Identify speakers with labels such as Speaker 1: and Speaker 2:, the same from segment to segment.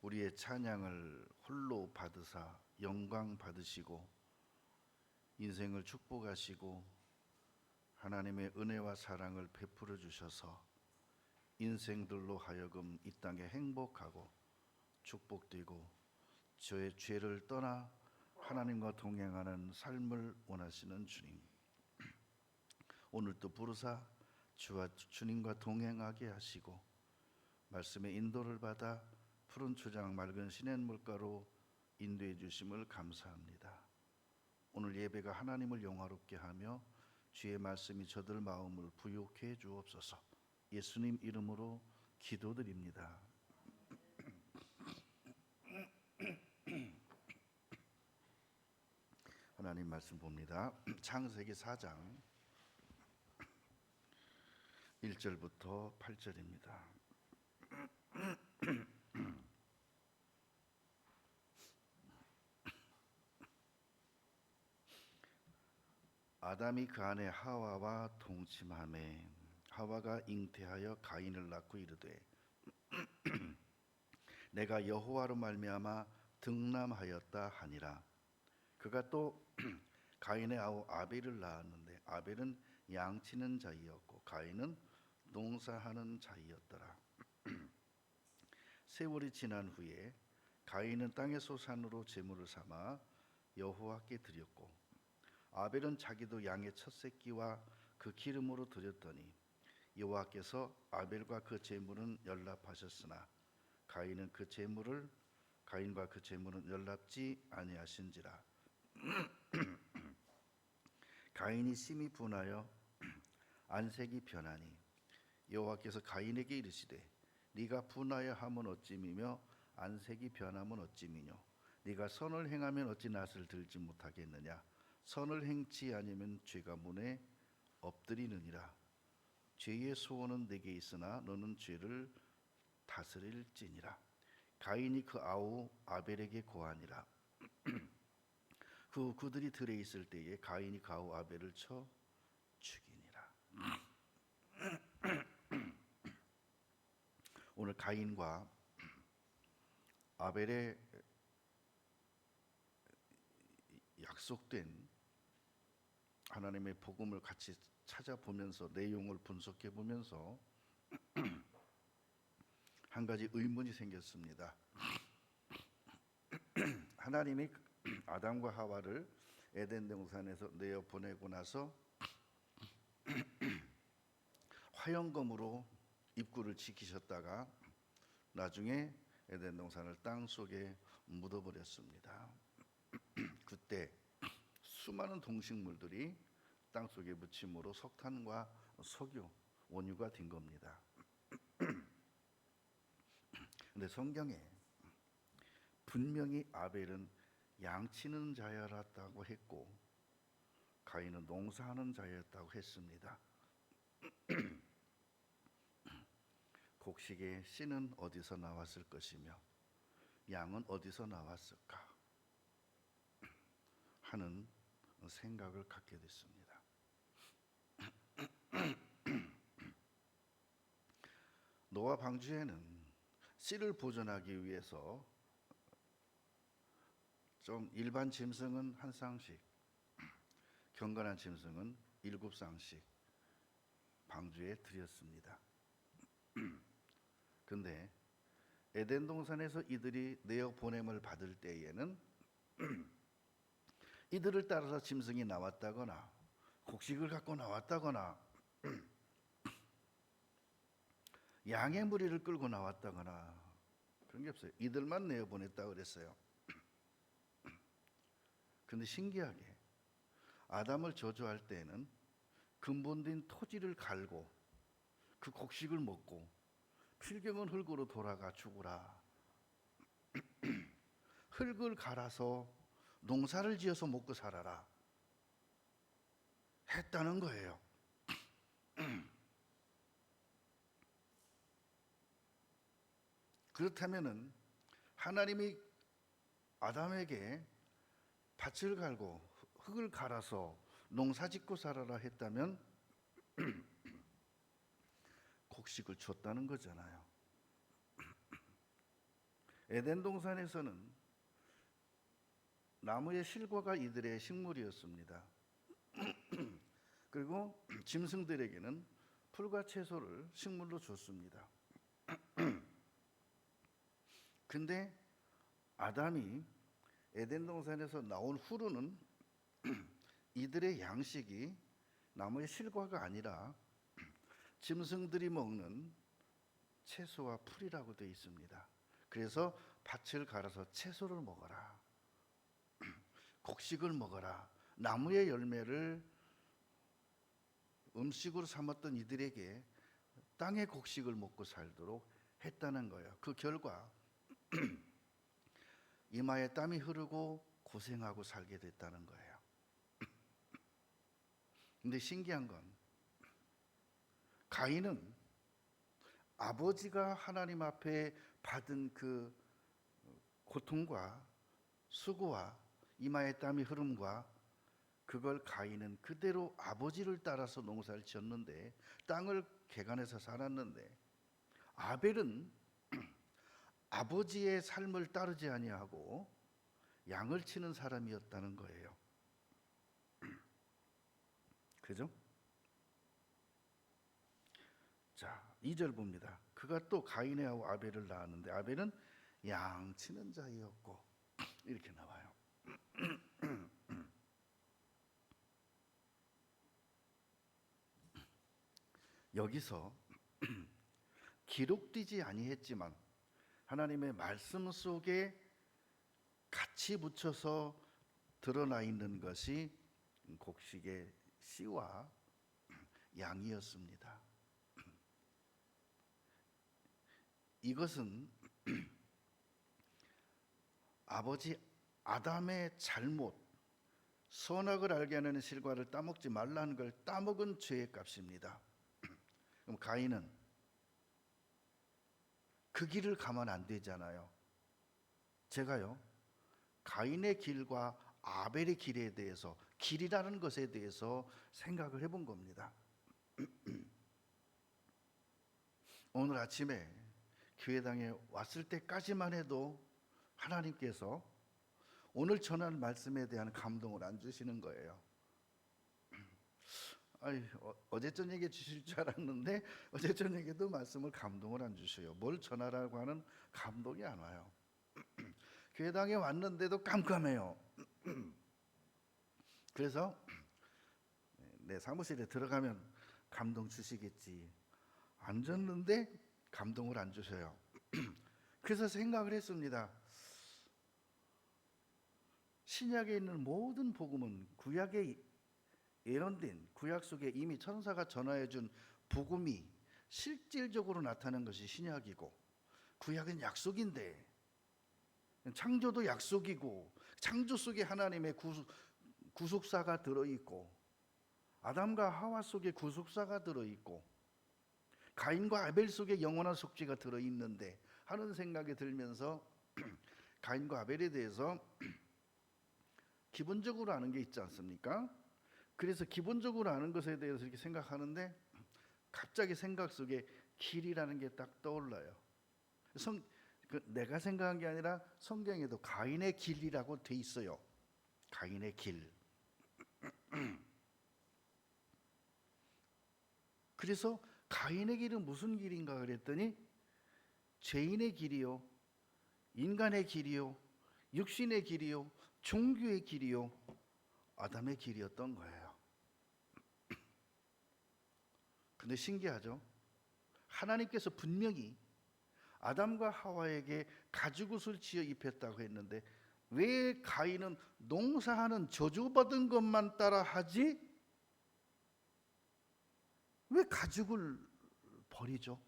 Speaker 1: 우리의 찬양을 홀로 받으사 영광 받으시고 인생을 축복하시고 하나님의 은혜와 사랑을 베풀어 주셔서 인생들로 하여금 이 땅에 행복하고 축복되고 저의 죄를 떠나 하나님과 동행하는 삶을 원하시는 주님, 오늘도 부르사 주와 주님과 동행하게 하시고 말씀의 인도를 받아 푸른 초장 맑은 시냇물가로 인도해 주심을 감사합니다. 오늘 예배가 하나님을 영화롭게 하며 주의 말씀이 저들 마음을 부욕해 주옵소서. 예수님 이름으로 기도드립니다. 하나님 말씀 봅니다. 창세기 4장 1절부터 8절입니다. 아담이 그 아내 하와와 동침하매 하와가 잉태하여 가인을 낳고 이르되 내가 여호와로 말미암아 등남하였다 하니라. 그가 또 가인의 아우 아벨을 낳았는데 아벨은 양치는 자이었고 가인은 농사하는 자이었더라. 세월이 지난 후에 가인은 땅의 소산으로 제물을 삼아 여호와께 드렸고 아벨은 자기도 양의 첫 새끼와 그 기름으로 드렸더니 여호와께서 아벨과 그 제물은 연락하셨으나 가인과 그 제물은 연락지 아니하신지라. 가인이 심히 분하여 안색이 변하니 여호와께서 가인에게 이르시되 네가 분하여 함은 어찌미며 안색이 변함은 어찌미뇨. 네가 선을 행하면 어찌 낫을 들지 못하겠느냐. 선을 행치 아니면 죄가 문에 엎드리느니라. 죄의 소원은 네게 있으나 너는 죄를 다스릴지니라. 가인이 그 아우 아벨에게 고하니라. 그들이 들에 있을 때에 가인이 그 아우 아벨을 쳐 죽이니라. 오늘 가인과 아벨의 약속된 하나님의 복음을 같이 찾아보면서 내용을 분석해 보면서 한 가지 의문이 생겼습니다. 하나님이 아담과 하와를 에덴 동산에서 내어 보내고 나서 화영검으로 입구를 지키셨다가 나중에 에덴 동산을 땅 속에 묻어버렸습니다. 그때 수많은 동식물들이 땅 속에 묻힘으로 석탄과 석유, 원유가 된 겁니다. 근데 성경에 분명히 아벨은 양치는 자였다고 했고 가인은 농사하는 자였다고 했습니다. 곡식의 씨는 어디서 나왔을 것이며 양은 어디서 나왔을까 하는 생각을 갖게 됐습니다. 노아 방주에는 씨를 보존하기 위해서 좀 일반 짐승은 한 쌍씩, 경건한 짐승은 7쌍씩 방주에 드렸습니다. 근데 에덴 동산에서 이들이 내어 보냄을 받을 때에는 이들을 따라서 짐승이 나왔다거나 곡식을 갖고 나왔다거나 양의 무리를 끌고 나왔다거나 그런 게 없어요. 이들만 내어 보냈다고 그랬어요. 근데 신기하게 아담을 저주할 때에는 근본된 토지를 갈고 그 곡식을 먹고 필경은 흙으로 돌아가 죽으라. 흙을 갈아서 농사를 지어서 먹고 살아라 했다는 거예요. 그렇다면은 하나님이 아담에게 밭을 갈고 흙을 갈아서 농사 짓고 살아라 했다면 곡식을 줬다는 거잖아요. 에덴 동산에서는 나무의 실과가 이들의 식물이었습니다. 그리고 짐승들에게는 풀과 채소를 식물로 줬습니다. 근데 아담이 에덴 동산에서 나온 후로는 이들의 양식이 나무의 실과가 아니라 짐승들이 먹는 채소와 풀이라고 되어 있습니다. 그래서 밭을 갈아서 채소를 먹어라, 곡식을 먹어라, 나무의 열매를 음식으로 삼았던 이들에게 땅의 곡식을 먹고 살도록 했다는 거예요. 그 결과 이마에 땀이 흐르고 고생하고 살게 됐다는 거예요. 근데 신기한 건 가인은 아버지가 하나님 앞에 받은 그 고통과 수고와 이마에 땀이 흐름과 그걸 가인은 그대로 아버지를 따라서 농사를 지었는데 땅을 개간해서 살았는데 아벨은 아버지의 삶을 따르지 아니하고 양을 치는 사람이었다는 거예요. 그죠? 자, 2절 봅니다. 그가 또 가인하고 아벨을 낳았는데 아벨은 양 치는 자였고 이렇게 나와요. 여기서 기록되지 아니했지만 하나님의 말씀 속에 같이 붙여서 드러나 있는 것이 곡식의 씨와 양이었습니다. 이것은 아버지 아담의 잘못, 선악을 알게 하는 실과를 따먹지 말라는 걸 따먹은 죄의 값입니다. 그럼 가인은 그 길을 가면 안 되잖아요. 제가요, 가인의 길과 아벨의 길에 대해서, 길이라는 것에 대해서 생각을 해본 겁니다. 오늘 아침에 교회당에 왔을 때까지만 해도 하나님께서 오늘 전할 말씀에 대한 감동을 안 주시는 거예요. 어제 저녁에 주실 줄 알았는데 어제 저녁에도 말씀을 감동을 안 주셔요. 뭘 전하라고 하는 감동이 안 와요. 교회당에 왔는데도 깜깜해요. 그래서 내 사무실에 들어가면 감동 주시겠지. 앉았는데 감동을 안 주셔요. 그래서 생각을 했습니다. 신약에 있는 모든 복음은 구약에 예언된, 구약 속에 이미 천사가 전하여준 복음이 실질적으로 나타난 것이 신약이고, 구약은 약속인데 창조도 약속이고, 창조 속에 하나님의 구속사가 들어있고, 아담과 하와 속에 구속사가 들어있고, 가인과 아벨 속에 영원한 속죄가 들어있는데 하는 생각이 들면서 가인과 아벨에 대해서 기본적으로 아는 게 있지 않습니까? 그래서 기본적으로 아는 것에 대해서 이렇게 생각하는데 갑자기 생각 속에 길이라는 게 딱 떠올라요. 내가 생각한 게 아니라 성경에도 가인의 길이라고 돼 있어요. 가인의 길. 그래서 가인의 길은 무슨 길인가 그랬더니 죄인의 길이요, 인간의 길이요, 육신의 길이요, 종교의 길이요, 아담의 길이었던 거예요. 근데 신기하죠? 하나님께서 분명히 아담과 하와에게 가죽옷을 지어 입혔다고 했는데 왜 가인은 농사하는 저주받은 것만 따라 하지? 왜 가죽을 버리죠?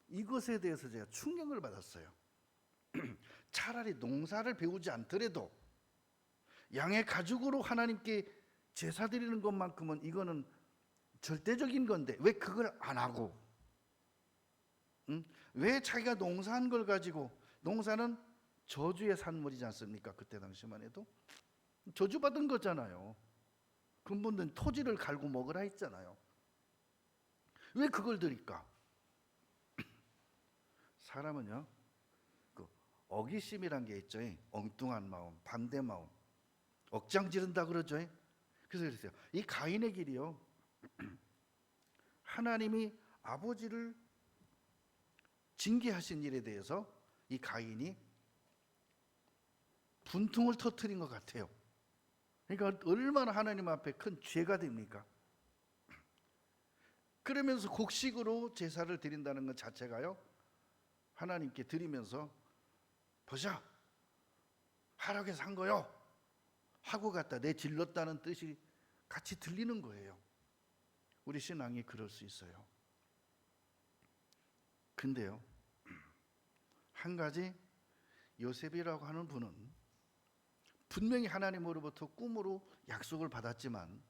Speaker 1: 이것에 대해서 제가 충격을 받았어요. 차라리 농사를 배우지 않더라도 양의 가죽으로 하나님께 제사 드리는 것만큼은 이거는 절대적인 건데 왜 그걸 안 하고, 왜 자기가 농사한 걸 가지고, 농사는 저주의 산물이지 않습니까? 그때 당시만 해도 저주받은 거잖아요. 그분들은 토지를 갈고 먹으라 했잖아요. 왜 그걸 드릴까? 사람은요, 어기심이란 게 있죠. 엉뚱한 마음, 반대 마음, 억장 지른다 그러죠. 그래서 그랬어요. 이 가인의 길이요, 하나님이 아버지를 징계하신 일에 대해서 이 가인이 분통을 터뜨린 것 같아요. 그러니까 얼마나 하나님 앞에 큰 죄가 됩니까? 그러면서 곡식으로 제사를 드린다는 것 자체가요, 하나님께 드리면서 보자, 하락해서 한 거요 하고 갔다 내 질렀다는 뜻이 같이 들리는 거예요. 우리 신앙이 그럴 수 있어요. 근데요, 한 가지, 요셉이라고 하는 분은 분명히 하나님으로부터 꿈으로 약속을 받았지만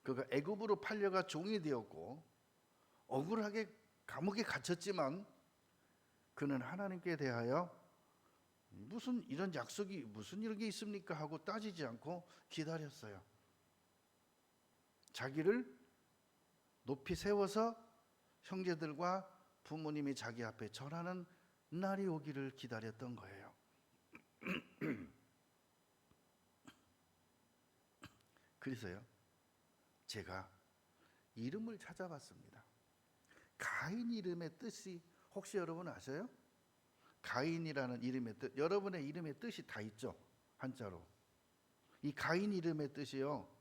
Speaker 1: 그가 애굽으로 팔려가 종이 되었고 억울하게 감옥에 갇혔지만 그는 하나님께 대하여 무슨 이런 약속이 무슨 이런 게 있습니까 하고 따지지 않고 기다렸어요. 자기를 높이 세워서 형제들과 부모님이 자기 앞에 절하는 날이 오기를 기다렸던 거예요. 그래서요, 제가 이름을 찾아봤습니다. 가인 이름의 뜻이 혹시 여러분 아세요? 가인이라는 이름의 뜻, 여러분의 이름의 뜻이 다 있죠, 한자로. 이 가인 이름의 뜻이요,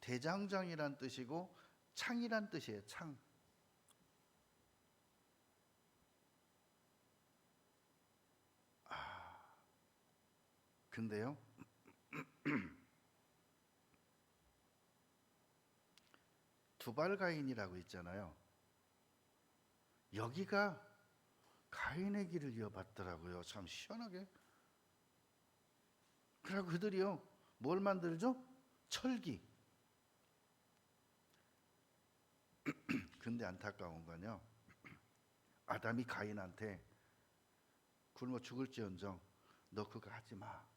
Speaker 1: 대장장이란 뜻이고 창이란 뜻이에요. 창. 근데요, 두발가인이라고 있잖아요. 여기가 가인의 길을 이어봤더라고요. 참 시원하게. 그리고 그들이요, 뭘 만들죠? 철기. 근데 안타까운 건요, 아담이 가인한테 굶어 죽을지언정 너 그거 하지 마.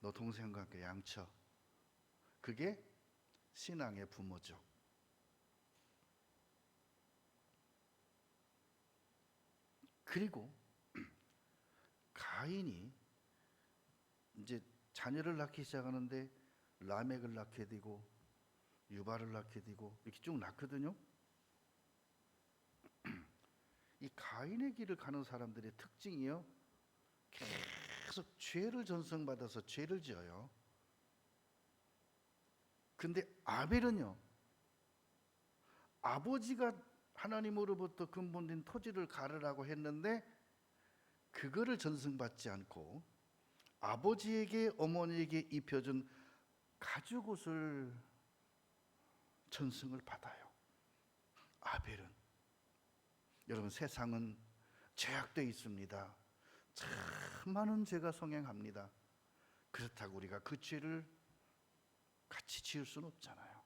Speaker 1: 너 동생과 함께 양쳐. 그게 신앙의 부모죠. 그리고 가인이 이제 자녀를 낳기 시작하는데 라멕을 낳게 되고 유발을 낳게 되고 이렇게 쭉 낳거든요. 이 가인의 길을 가는 사람들의 특징이요, 계속 죄를 전승받아서 죄를 지어요. 근데 아벨은요, 아버지가 하나님으로부터 근본된 토지를 가르라고 했는데 그거를 전승받지 않고 아버지에게 어머니에게 입혀준 가죽옷을 전승을 받아요. 아벨은. 여러분, 세상은 죄악되어 있습니다. 참 많은 죄가 성행합니다. 그렇다고 우리가 그 죄를 같이 지을 수는 없잖아요.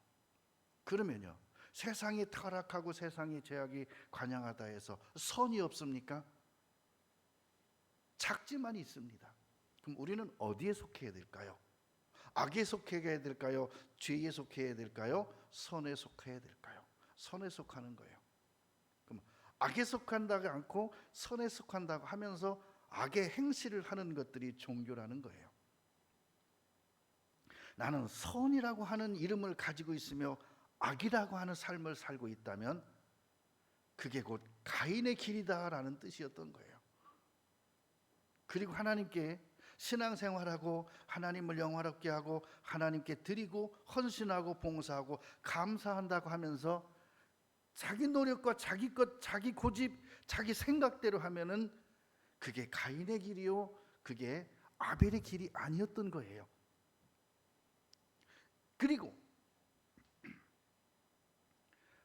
Speaker 1: 그러면요, 세상이 타락하고 세상의 죄악이 관영하다 해서 선이 없습니까? 착지만 있습니다. 그럼 우리는 어디에 속해야 될까요? 악에 속해야 될까요? 죄에 속해야 될까요? 선에 속해야 될까요? 선에 속하는 거예요. 그럼 악에 속한다고 않고 선에 속한다고 하면서 악의 행실을 하는 것들이 종교라는 거예요. 나는 선이라고 하는 이름을 가지고 있으며 악이라고 하는 삶을 살고 있다면 그게 곧 가인의 길이다라는 뜻이었던 거예요. 그리고 하나님께 신앙생활하고 하나님을 영화롭게 하고 하나님께 드리고 헌신하고 봉사하고 감사한다고 하면서 자기 노력과 자기 것, 자기 고집, 자기 생각대로 하면은 그게 가인의 길이요, 그게 아벨의 길이 아니었던 거예요. 그리고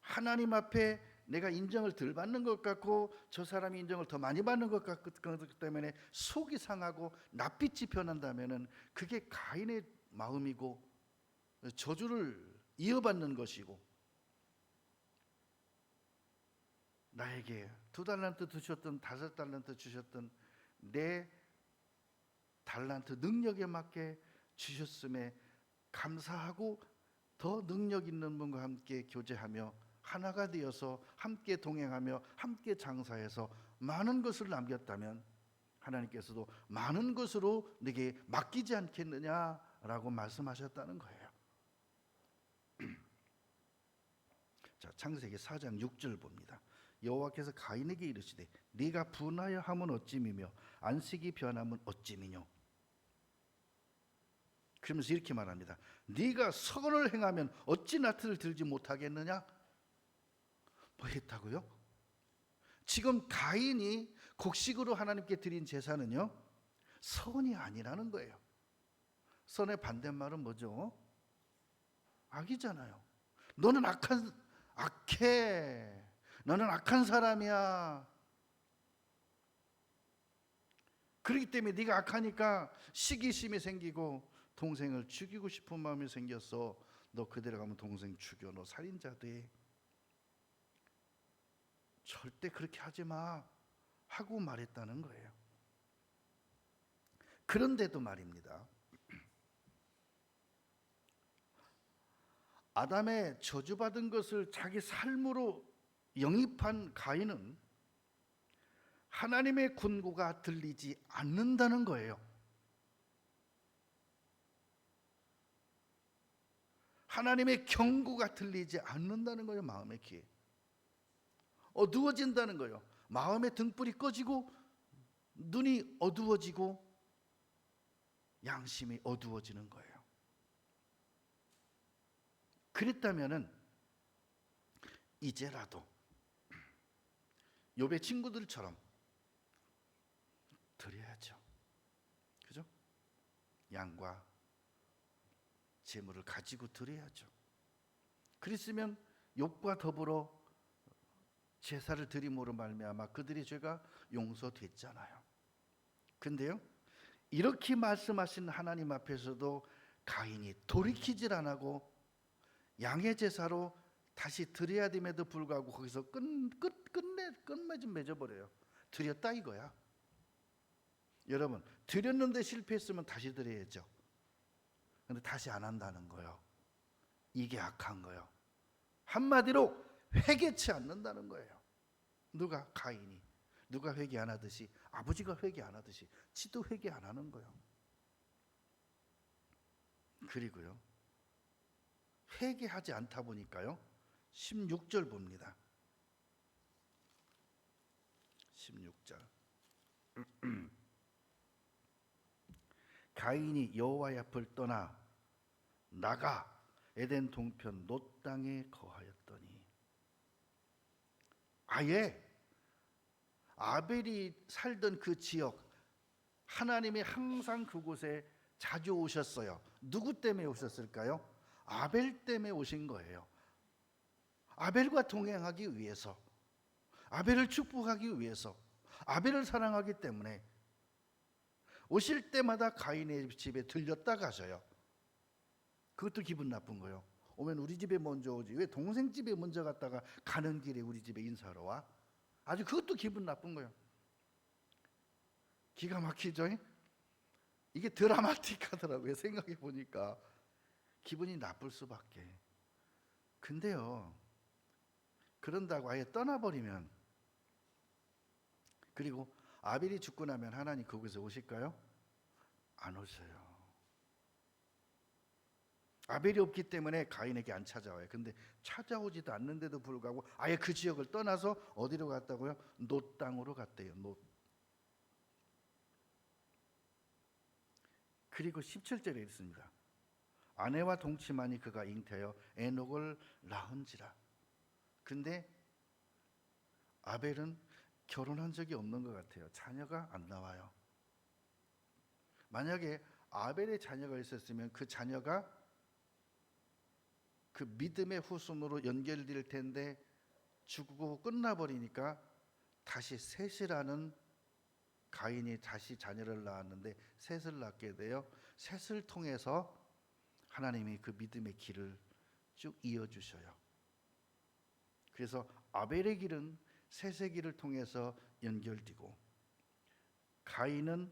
Speaker 1: 하나님 앞에 내가 인정을 덜 받는 것 같고 저 사람이 인정을 더 많이 받는 것 같기 때문에 속이 상하고 낯빛이 변한다면은 그게 가인의 마음이고 저주를 이어받는 것이고, 나에게 2달란트 주셨던 5달란트 주셨던 내 달란트 능력에 맞게 주셨음에 감사하고 더 능력 있는 분과 함께 교제하며 하나가 되어서 함께 동행하며 함께 장사해서 많은 것을 남겼다면 하나님께서도 많은 것으로 네게 맡기지 않겠느냐라고 말씀하셨다는 거예요. 자, 창세기 4장 6절 봅니다. 여호와께서 가인에게 이르시되 네가 분하여 함은 어찌미며 안식이 변함은 어찌미뇨. 그러면서 이렇게 말합니다. 네가 선을 행하면 어찌 나트를 들지 못하겠느냐? 뭐 했다고요? 지금 가인이 곡식으로 하나님께 드린 제사는요, 선이 아니라는 거예요. 선의 반대말은 뭐죠? 악이잖아요. 너는 악해. 너는 악한 사람이야. 그렇기 때문에 네가 악하니까 시기심이 생기고 동생을 죽이고 싶은 마음이 생겼어. 너 그대로 가면 동생 죽여. 너 살인자 돼. 절대 그렇게 하지 마 하고 말했다는 거예요. 그런데도 말입니다. 아담의 저주받은 것을 자기 삶으로 영입한 가인은 하나님의 군고가 들리지 않는다는 거예요. 하나님의 경고가 들리지 않는다는 거예요. 마음의 귀에 어두워진다는 거예요. 마음의 등불이 꺼지고 눈이 어두워지고 양심이 어두워지는 거예요. 그랬다면은 이제라도 욥의 친구들처럼 드려야죠. 그죠? 양과 재물을 가지고 드려야죠. 그랬으면 욥과 더불어 제사를 드림으로 말미암아 그들의 죄가 용서됐잖아요. 근데요, 이렇게 말씀하신 하나님 앞에서도 가인이 돌이키질 않고 양의 제사로 다시 드려야 됨에도 불구하고 거기서 끝맺 좀 맺어버려요. 드렸다 이거야. 여러분, 드렸는데 실패했으면 다시 드려야죠. 근데 다시 안 한다는 거예요. 이게 악한 거예요. 한마디로 회개치 않는다는 거예요. 누가? 가인이. 누가 회개 안 하듯이, 아버지가 회개 안 하듯이 지도 회개 안 하는 거예요. 그리고요, 회개하지 않다 보니까요, 16절 봅니다. 16절. 가인이 여호와의 앞을 떠나 나가 에덴 동편 놋 땅에 거하였더니, 아예 아벨이 살던 그 지역, 하나님이 항상 그곳에 자주 오셨어요. 누구 때문에 오셨을까요? 아벨 때문에 오신 거예요. 아벨과 동행하기 위해서, 아벨을 축복하기 위해서, 아벨을 사랑하기 때문에 오실 때마다 가인의 집에 들렸다 가셔요. 그것도 기분 나쁜 거예요. 오면 우리 집에 먼저 오지 왜 동생 집에 먼저 갔다가 가는 길에 우리 집에 인사하러 와? 아주 그것도 기분 나쁜 거예요. 기가 막히죠? 이게 드라마틱하더라고요. 생각해 보니까 기분이 나쁠 수밖에. 근데요, 그런다고 아예 떠나버리면, 그리고 아벨이 죽고 나면 하나님 거기서 오실까요? 안 오셔요. 아벨이 없기 때문에 가인에게 안 찾아와요. 근데 찾아오지도 않는데도 불구하고 아예 그 지역을 떠나서 어디로 갔다고요? 놋 땅으로 갔대요. 놋. 그리고 17절에 있습니다. 아내와 동침하니 그가 잉태하여 에녹을 낳은지라. 근데 아벨은 결혼한 적이 없는 것 같아요. 자녀가 안 나와요. 만약에 아벨의 자녀가 있었으면 그 자녀가 그 믿음의 후손으로 연결될 텐데 죽고 끝나버리니까 다시 셋이라는, 가인이 다시 자녀를 낳았는데 셋을 낳게 돼요. 셋을 통해서 하나님이 그 믿음의 길을 쭉 이어주셔요. 그래서 아벨의 길은 셋의 길을 통해서 연결되고, 가인은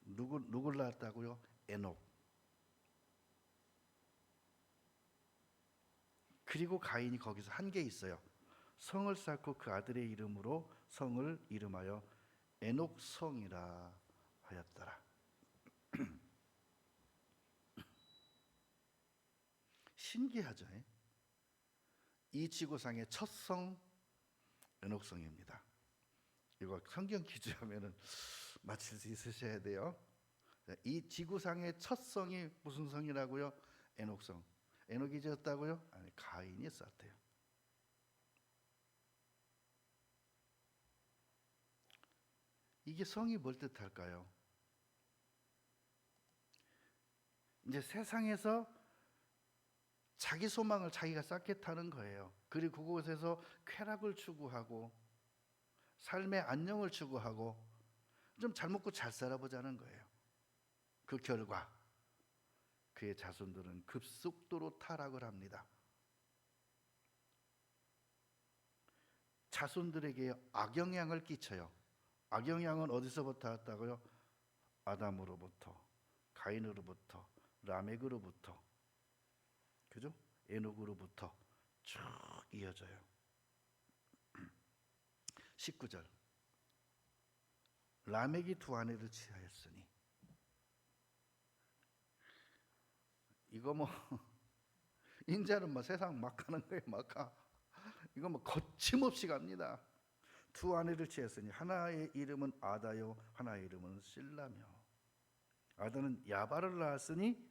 Speaker 1: 누굴 낳았다고요? 에녹. 그리고 가인이 거기서 한 게 있어요. 성을 쌓고 그 아들의 이름으로 성을 이름하여 에녹성이라 하였더라. 신기하죠? 이 지구상의 첫 성 에녹성입니다. 이거 성경 퀴즈하면은 맞힐 수 있으셔야 돼요. 이 지구상의 첫 성이 무슨 성이라고요? 에녹성. 에녹이 지었다고요? 아니, 가인이 썼대요. 이게 성이 뭘 뜻할까요? 이제 세상에서 자기 소망을 자기가 쌓겠다는 거예요. 그리고 그곳에서 쾌락을 추구하고 삶의 안녕을 추구하고 좀 잘 먹고 잘 살아보자는 거예요. 그 결과 그의 자손들은 급속도로 타락을 합니다. 자손들에게 악영향을 끼쳐요. 악영향은 어디서부터 왔다고요? 아담으로부터, 가인으로부터, 라멕으로부터, 그죠? 에녹으로부터 쭉 이어져요. 19절. 라멕이 두 아내를 취하였으니, 이거 뭐 인자는 뭐 세상 막 가는 거예요. 막 가. 이거 뭐 거침없이 갑니다. 두 아내를 취했으니 하나의 이름은 아다요 하나의 이름은 실라며. 아다는 야발을 낳았으니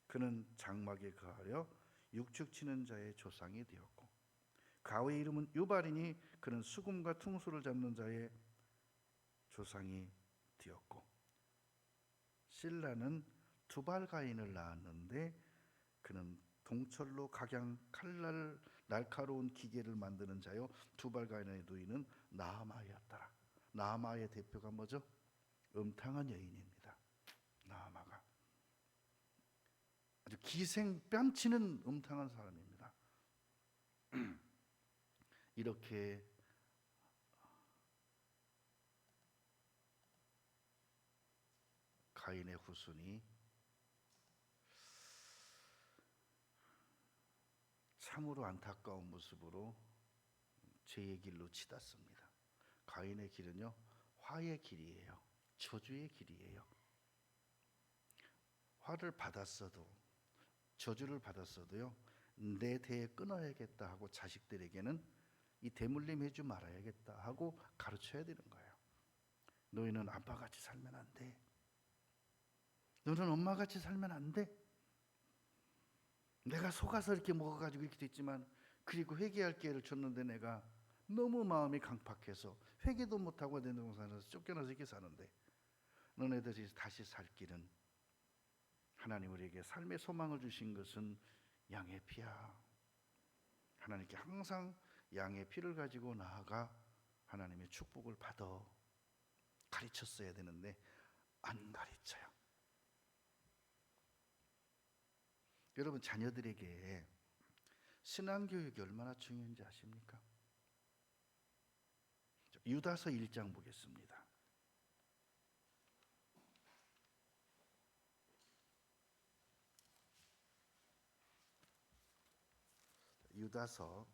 Speaker 1: 그는 장막에 거하려 육축 치는 자의 조상이 되었고, 가의 이름은 유발이니 그는 수금과 퉁소를 잡는 자의 조상이 되었고, 실라는 두발가인을 낳았는데 그는 동철로 각양 칼날 날카로운 기계를 만드는 자요 두발가인의 누이는 나아마였더라. 나아마의 대표가 뭐죠? 음탕한 여인입니다. 나아마가 아주 기생 뺨치는 음탕한 사람입니다. 이렇게 가인의 후손이 참으로 안타까운 모습으로 죄의 길로 치닫습니다. 가인의 길은요, 화의 길이에요. 저주의 길이에요. 화를 받았어도, 저주를 받았어도요, 내 대에 끊어야겠다 하고 자식들에게는 이 대물림 해주 말아야겠다 하고 가르쳐야 되는 거예요. 너희는 아빠같이 살면 안 돼. 너는 엄마같이 살면 안 돼. 내가 속아서 이렇게 먹어가지고 이렇게 됐지만, 그리고 회개할 기회를 줬는데 내가 너무 마음이 강팍해서 회개도 못하고 내 동산에서 쫓겨나서 이렇게 사는데, 너네들이 다시 살 길은, 하나님 우리에게 삶의 소망을 주신 것은 양의 피야. 하나님께 항상 양의 피를 가지고 나아가 하나님의 축복을 받아 가르쳤어야 되는데 안 가르쳐요. 여러분, 자녀들에게 신앙교육이 얼마나 중요한지 아십니까? 유다서 1장 보겠습니다. 유다서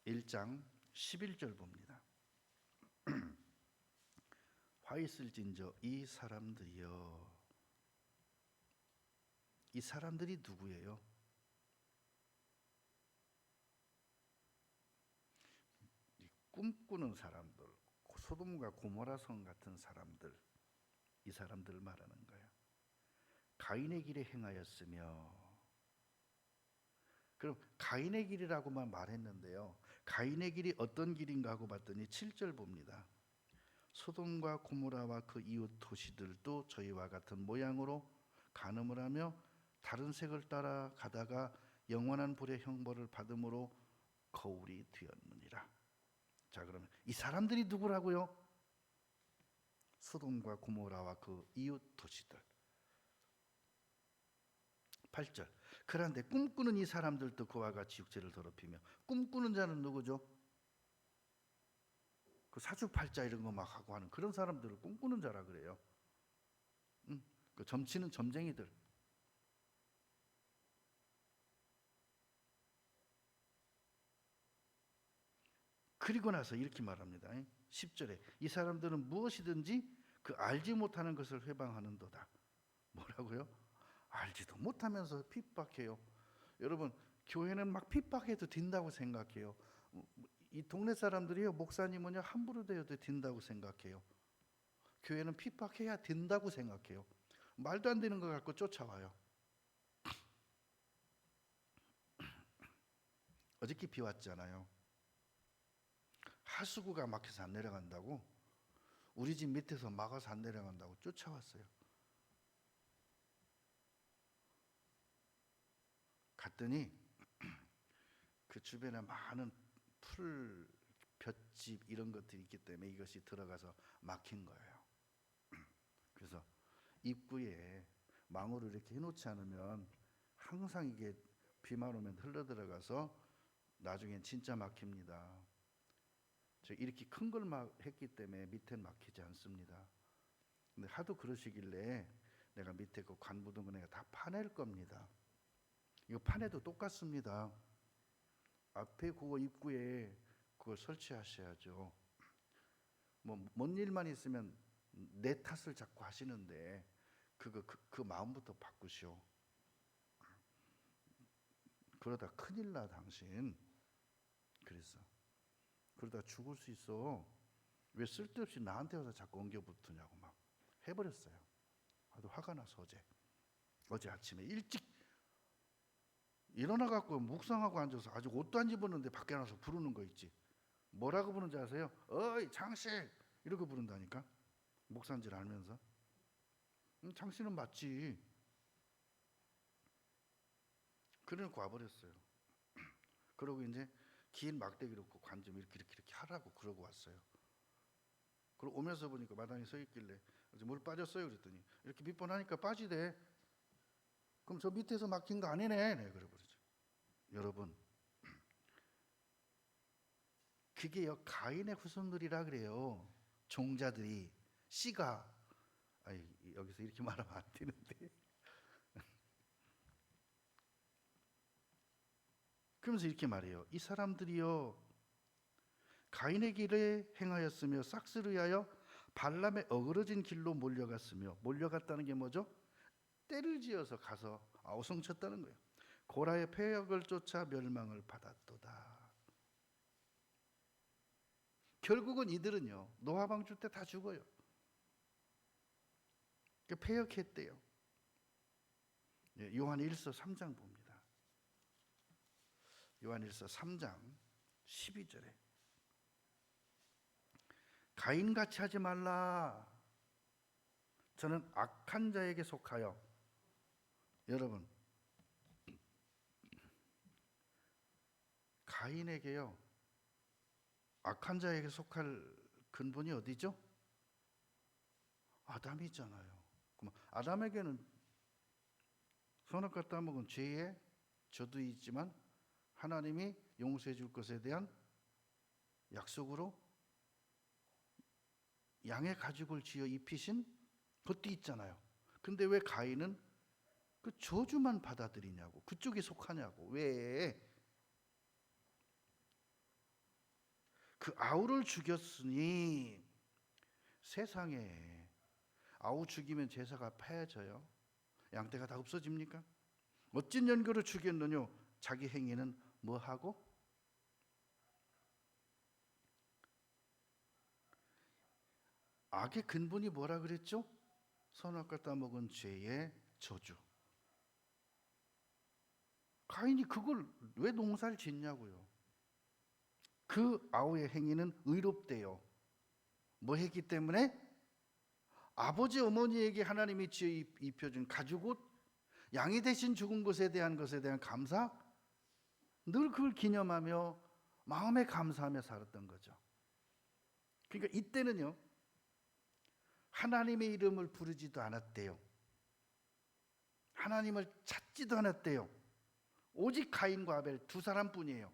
Speaker 1: 1장 11절 봅니다. 화 있을진저 이 사람들이여. 이 사람들이 누구예요? 꿈꾸는 사람들, 소돔과 고모라 성 같은 사람들, 이 사람들을 말하는 거예요. 가인의 길에 행하였으며. 그럼 가인의 길이라고만 말했는데요, 가인의 길이 어떤 길인가 하고 봤더니 7절 봅니다. 소돔과 고모라와 그 이웃 도시들도 저희와 같은 모양으로 간음을 하며 다른 색을 따라 가다가 영원한 불의 형벌을 받음으로 거울이 되었느니라. 자, 그러면 이 사람들이 누구라고요? 소돔과 고모라와 그 이웃 도시들. 8절. 그런데 꿈꾸는 이 사람들도 그와 같이 육체를 더럽히며. 꿈꾸는 자는 누구죠? 그 사주팔자 이런 거 막 하고 하는 그런 사람들을 꿈꾸는 자라 그래요. 그 점치는 점쟁이들. 그리고 나서 이렇게 말합니다. 10절에 이 사람들은 무엇이든지 그 알지 못하는 것을 회방하는도다. 뭐라고요? 알지도 못하면서 핍박해요. 여러분, 교회는 막 핍박해도 된다고 생각해요. 이 동네 사람들이요, 목사님은요 함부로 대어도 된다고 생각해요. 교회는 핍박해야 된다고 생각해요. 말도 안 되는 거 갖고 쫓아와요. 어저께 비 왔잖아요. 하수구가 막혀서 안 내려간다고, 우리 집 밑에서 막아서 안 내려간다고 쫓아왔어요. 갔더니 그 주변에 많은 풀, 볏짚 이런 것들이 있기 때문에 이것이 들어가서 막힌 거예요. 그래서 입구에 망으로 이렇게 해놓지 않으면 항상 이게 비만 오면 흘러 들어가서 나중엔 진짜 막힙니다. 저 이렇게 큰 걸 막 했기 때문에 밑엔 막히지 않습니다. 근데 하도 그러시길래 내가 밑에 그 관부등은 내가 다 파낼 겁니다. 이거 파내도 똑같습니다. 앞에 그거 입구에 그걸 설치하셔야죠. 뭐 뭔 일만 있으면 내 탓을 자꾸 하시는데 그 마음부터 바꾸시오. 그러다 큰일 나 당신. 그래서 그러다 죽을 수 있어. 왜 쓸데없이 나한테 와서 자꾸 엉겨 붙으냐고 막 해버렸어요. 아주 화가 나서 어제 아침에 일찍 일어나 갖고 묵상하고 앉아서 아직 옷도 안 입었는데 밖에 나서 부르는 거 있지. 뭐라고 부르는지 아세요? 어이 장식 이렇게 부른다니까. 목사인 줄 알면서. 장씨는 맞지. 그래놓고 와버렸어요. 그러고 이제 긴 막대기 놓고 관 좀 이렇게 하라고 그러고 왔어요. 그리고 오면서 보니까 마당에 서 있길래 물 빠졌어요 그랬더니 이렇게 몇 번 하니까 빠지대. 그럼 저 밑에서 막힌 거 아니네. 네, 그래 버리죠. 여러분, 그게요 가인의 후손들이라 그래요. 종자들이 씨가 여기서 이렇게 말하면 안 되는데. 그러면서 이렇게 말해요. 이 사람들이요 가인의 길에 행하였으며 싹스를 위하여 발람의 어그러진 길로 몰려갔으며, 몰려갔다는 게 뭐죠? 때를 지어서 가서 아우성쳤다는 거예요. 고라의 폐역을 쫓아 멸망을 받았도다. 결국은 이들은요 노아방주 때 다 죽어요. 폐역했대요. 요한 1서 3장 봅니다. 요한 1서 3장 12절에 가인같이 하지 말라. 저는 악한 자에게 속하여. 여러분, 가인에게요 악한 자에게 속할 근본이 어디죠? 아담이잖아요. 그럼 아담에게는 선악과 따먹은 죄의 저도 있지만 하나님이 용서해 줄 것에 대한 약속으로 양의 가죽을 지어 입히신 것도 있잖아요. 근데 왜 가인은 그 저주만 받아들이냐고, 그쪽에 속하냐고. 왜? 그 아우를 죽였으니 세상에 아우 죽이면 제사가 패해져요. 양떼가 다 없어집니까? 어찐 연고로 죽였느냐? 자기 행위는 뭐하고? 악의 근본이 뭐라 그랬죠? 선악과 따먹은 죄의 저주. 가인이 그걸 왜 농사를 짓냐고요. 그 아우의 행위는 의롭대요. 뭐 했기 때문에? 아버지 어머니에게 하나님이 지어 입혀준 가죽옷, 양이 대신 죽은 것에 대한 감사, 늘 그걸 기념하며 마음에 감사하며 살았던 거죠. 그러니까 이때는요 하나님의 이름을 부르지도 않았대요. 하나님을 찾지도 않았대요. 오직 가인과 아벨 두 사람뿐이에요.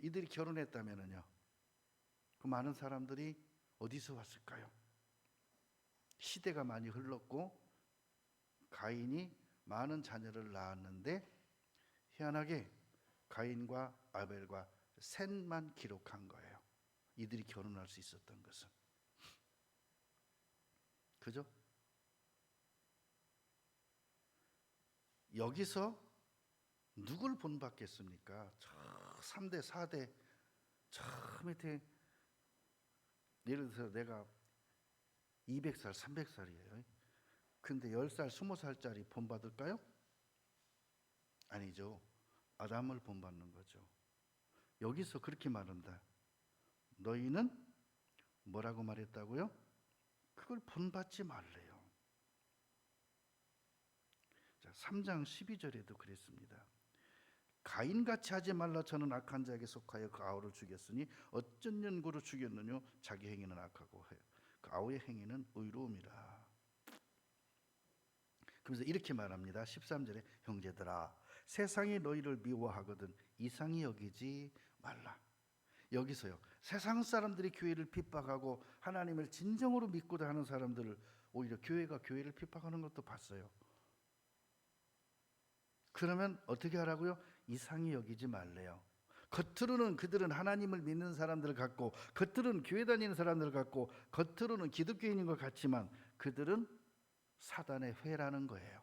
Speaker 1: 이들이 결혼했다면은요 그 많은 사람들이 어디서 왔을까요? 시대가 많이 흘렀고 가인이 많은 자녀를 낳았는데 희한하게 가인과 아벨과 셋만 기록한 거예요. 이들이 결혼할 수 있었던 것은. 그죠? 여기서 누굴 본받겠습니까? 저 3대 4대 저 밑에, 예를 들어서 내가 200살 300살이에요. 근데 10살 20살짜리 본받을까요? 아니죠. 아담을 본받는 거죠. 여기서 그렇게 말한다. 너희는 뭐라고 말했다고요? 그걸 본받지 말래요. 자, 3장 12절에도 그랬습니다. 가인같이 하지 말라. 저는 악한 자에게 속하여 그 아우를 죽였으니 어쩐 연고로 죽였느냐. 자기 행위는 악하고 그 아우의 행위는 의로움이라. 그래서 이렇게 말합니다. 13절에 형제들아, 세상이 너희를 미워하거든 이상히 여기지 말라. 여기서요, 세상 사람들이 교회를 핍박하고 하나님을 진정으로 믿고자 하는 사람들을 오히려 교회가 교회를 핍박하는 것도 봤어요. 그러면 어떻게 하라고요? 이상히 여기지 말래요. 겉으로는 그들은 하나님을 믿는 사람들 같고, 겉으로는 교회 다니는 사람들 같고, 겉으로는 기독교인인 것 같지만 그들은 사단의 회라는 거예요.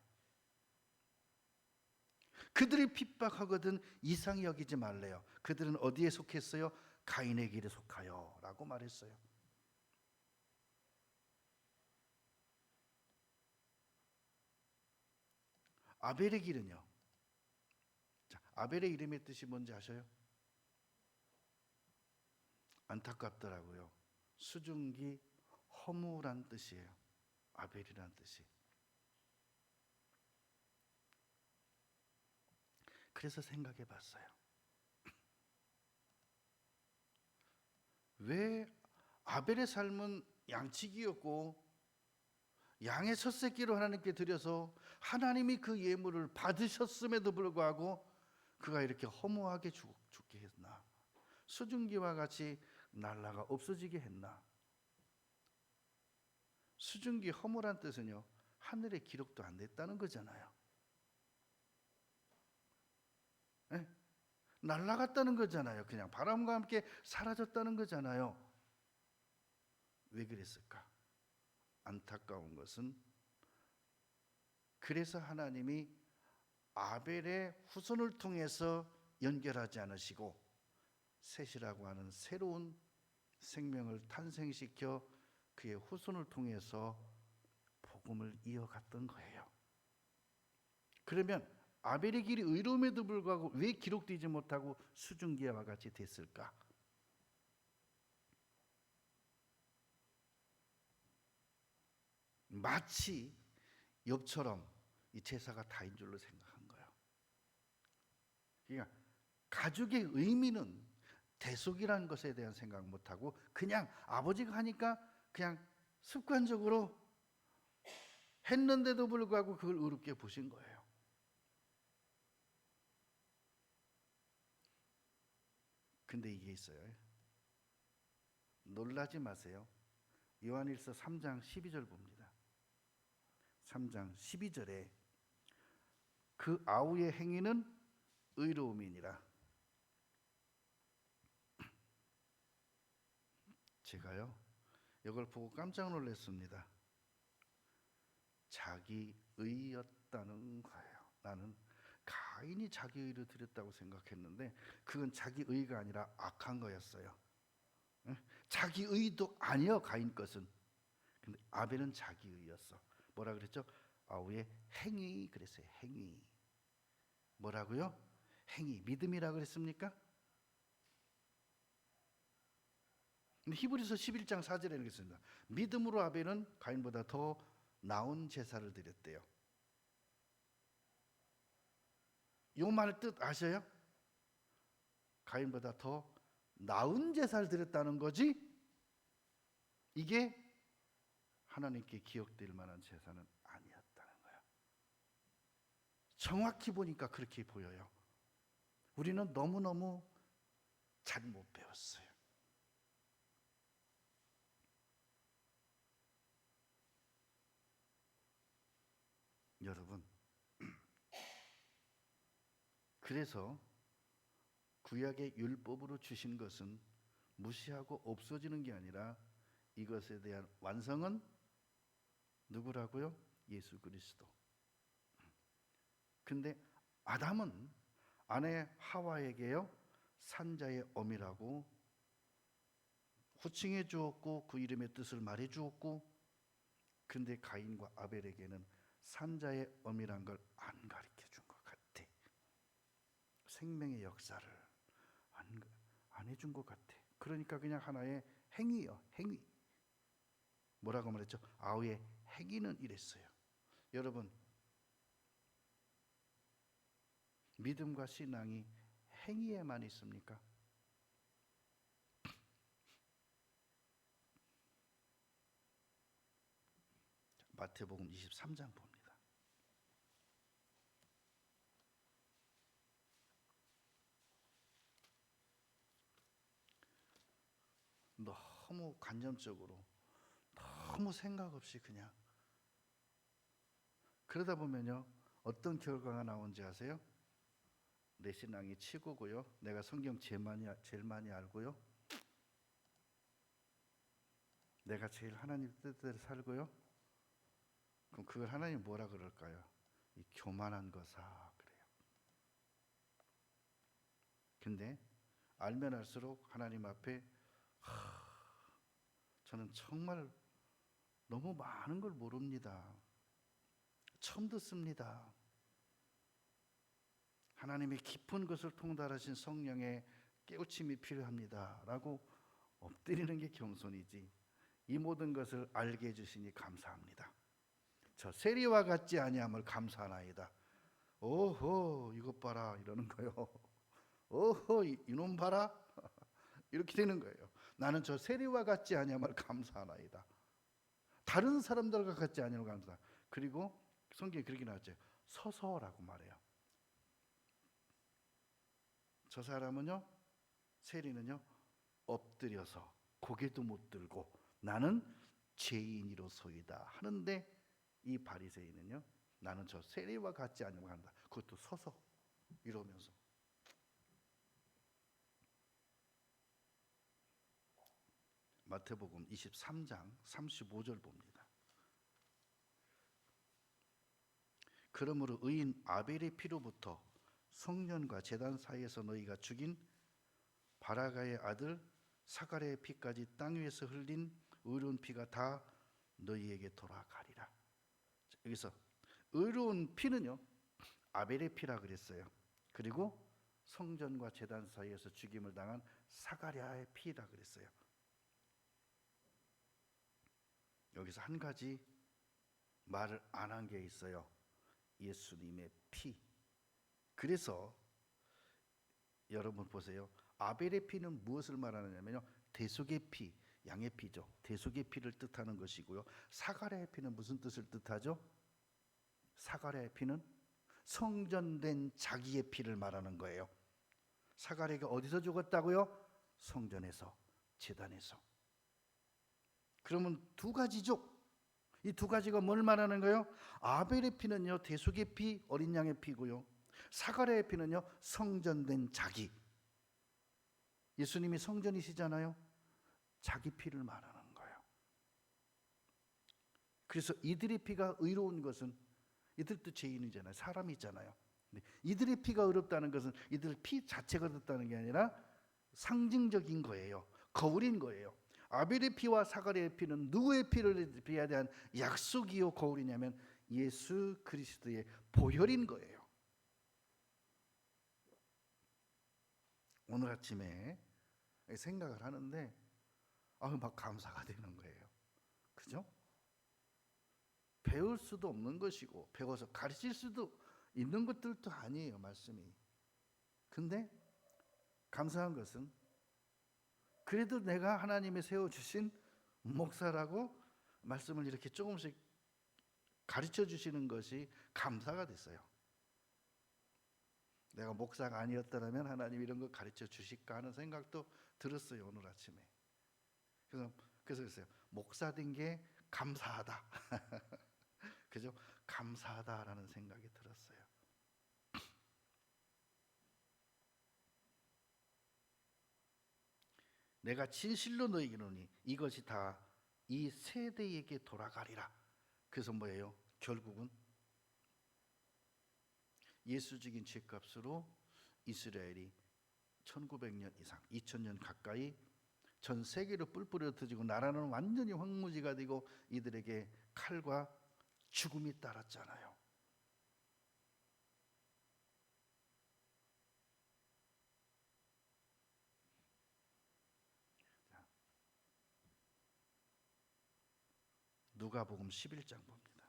Speaker 1: 그들이 핍박하거든 이상히 여기지 말래요. 그들은 어디에 속했어요? 가인의 길에 속하여 라고 말했어요. 아벨의 길은요. 자, 아벨의 이름의 뜻이 뭔지 아셔요? 안타깝더라고요. 수증기 허무란 뜻이에요. 아벨이란 뜻이. 그래서 생각해 봤어요. 왜 아벨의 삶은 양치기였고 양의 첫 새끼로 하나님께 드려서 하나님이 그 예물을 받으셨음에도 불구하고 그가 이렇게 허무하게 죽게 했나? 수증기와 같이 날라가 없어지게 했나? 수증기 허무란 뜻은요, 하늘에 기록도 안 됐다는 거잖아요. 네? 날아갔다는 거잖아요. 그냥 바람과 함께 사라졌다는 거잖아요. 왜 그랬을까? 안타까운 것은 그래서 하나님이 아벨의 후손을 통해서 연결하지 않으시고 셋이라고 하는 새로운 생명을 탄생시켜 그의 후손을 통해서 복음을 이어갔던 거예요. 그러면 아벨의 길이 의로움에도 불구하고 왜 기록되지 못하고 수증기와 같이 됐을까? 마치 욥처럼 이 제사가 다인 줄로 생각한 거예요. 그러니까 가족의 의미는 대속이라는 것에 대한 생각 못하고 그냥 아버지가 하니까 그냥 습관적으로 했는데도 불구하고 그걸 의롭게 보신 거예요. 근데 이게 있어요. 놀라지 마세요. 요한일서 3장 12절 봅니다. 3장 12절에 그 아우의 행위는 의로움이니라. 제가요, 이걸 보고 깜짝 놀랐습니다. 자기 의였다는 거예요. 나는 가인이 자기 의를 드렸다고 생각했는데 그건 자기 의가 아니라 악한 거였어요. 자기 의도 아니요, 가인 것은. 근데 아벨은 자기 의였어. 뭐라 그랬죠? 아우의 행위 그랬어요. 행위. 뭐라고요? 행위. 믿음이라 그랬습니까? 히브리서 11장 4절에 이렇게 씁니다. 믿음으로 아벨은 가인보다 더 나은 제사를 드렸대요. 이 말 뜻 아셔요? 가인보다 더 나은 제사를 드렸다는 거지 이게 하나님께 기억될 만한 제사는 아니었다는 거예요. 정확히 보니까 그렇게 보여요. 우리는 너무너무 잘못 배웠어요. 여러분, 그래서 구약의 율법으로 주신 것은 무시하고 없어지는 게 아니라 이것에 대한 완성은 누구라고요? 예수 그리스도. 근데 아담은 아내 하와에게요 산자의 어미라고 호칭해 주었고 그 이름의 뜻을 말해 주었고, 근데 가인과 아벨에게는 산자의 어미란 걸 안 가르쳐 준 것 같아. 생명의 역사를 안 해준 것 같아. 그러니까 그냥 하나의 행위요, 행위. 뭐라고 말했죠? 아우의 행위는 이랬어요. 여러분, 믿음과 신앙이 행위에만 있습니까? 마태복음 23장 봅니다. 너무 관념적으로, 너무 생각 없이 그냥 그러다 보면요 어떤 결과가 나오는지 아세요? 내 신앙이 치고고요, 내가 성경 제일 많이 알고요, 내가 제일 하나님 뜻대로 살고요. 그럼 그걸 하나님 뭐라 그럴까요? 이 교만한 거사 그래요. 근데 알면 알수록 하나님 앞에 저는 정말 너무 많은 걸 모릅니다. 처음 듣습니다. 하나님의 깊은 것을 통달하신 성령의 깨우침이 필요합니다 라고 엎드리는 게 겸손이지, 이 모든 것을 알게 해주시니 감사합니다. 저 세리와 같지 아니함을 감사하나이다. 오호 이것 봐라 이러는 거예요. 오호 이놈 봐라 이렇게 되는 거예요. 나는 저 세리와 같지 아니함을 감사하나이다. 다른 사람들과 같지 아니함을 감사하다. 그리고 성경에 그렇게 나왔죠. 서서라고 말해요. 저 사람은요, 세리는요 엎드려서 고개도 못 들고 나는 죄인이로소이다 하는데, 이 바리새인은요 나는 저 세리와 같지 않으면 한다. 그것도 서서 이러면서. 마태복음 23장 35절 봅니다. 그러므로 의인 아벨의 피로부터 성전과 제단 사이에서 너희가 죽인 바라가의 아들 사가랴의 피까지 땅 위에서 흘린 의로운 피가 다 너희에게 돌아가리라. 여기서 의로운 피는요 아벨의 피라 그랬어요. 그리고 성전과 제단 사이에서 죽임을 당한 사가랴의 피라 그랬어요. 여기서 한 가지 말을 안 한 게 있어요. 예수님의 피. 그래서 여러분 보세요. 아벨의 피는 무엇을 말하느냐면요, 대속의 피, 양의 피죠. 대속의 피를 뜻하는 것이고요. 사가랴의 피는 무슨 뜻을 뜻하죠? 사가랴의 피는 성전된 자기의 피를 말하는 거예요. 사가랴가 어디서 죽었다고요? 성전에서, 제단에서. 그러면 두 가지죠. 이 두 가지가 뭘 말하는 거예요? 아벨의 피는요 대속의 피, 어린 양의 피고요. 사가랴의 피는요 성전된 자기. 예수님이 성전이시잖아요. 자기 피를 말하는 거예요. 그래서 이들의 피가 의로운 것은, 이들도 죄인이잖아요. 사람이잖아요. 이들의 피가 의롭다는 것은 이들 피 자체가 의롭다는 게 아니라 상징적인 거예요. 거울인 거예요. 아벨의 피와 사가랴의 피는 누구의 피를 비해야 대한 약속이요 거울이냐면 예수 그리스도의 보혈인 거예요. 오늘 아침에 생각을 하는데 막 감사가 되는 거예요. 그죠? 배울 수도 없는 것이고 배워서 가르칠 수도 있는 것들도 아니에요, 말씀이. 근데 감사한 것은 그래도 내가 하나님이 세워주신 목사라고 말씀을 이렇게 조금씩 가르쳐 주시는 것이 감사가 됐어요. 내가 목사가 아니었더라면 하나님 이런 거 가르쳐 주실까 하는 생각도 들었어요, 오늘 아침에. 그래서 그랬어요. 목사 된 게 감사하다. 그죠? 감사하다라는 생각이 들었어요. 내가 진실로 너희에게 이르노니 이것이 다 이 세대에게 돌아가리라. 그래서 뭐예요? 결국은 예수 죽인 죄값으로 이스라엘이 1900년 이상 2000년 가까이 전 세계로 뿔뿔이 흩어지고 나라는 완전히 황무지가 되고 이들에게 칼과 죽음이 따랐잖아요. 누가복음 11장 봅니다.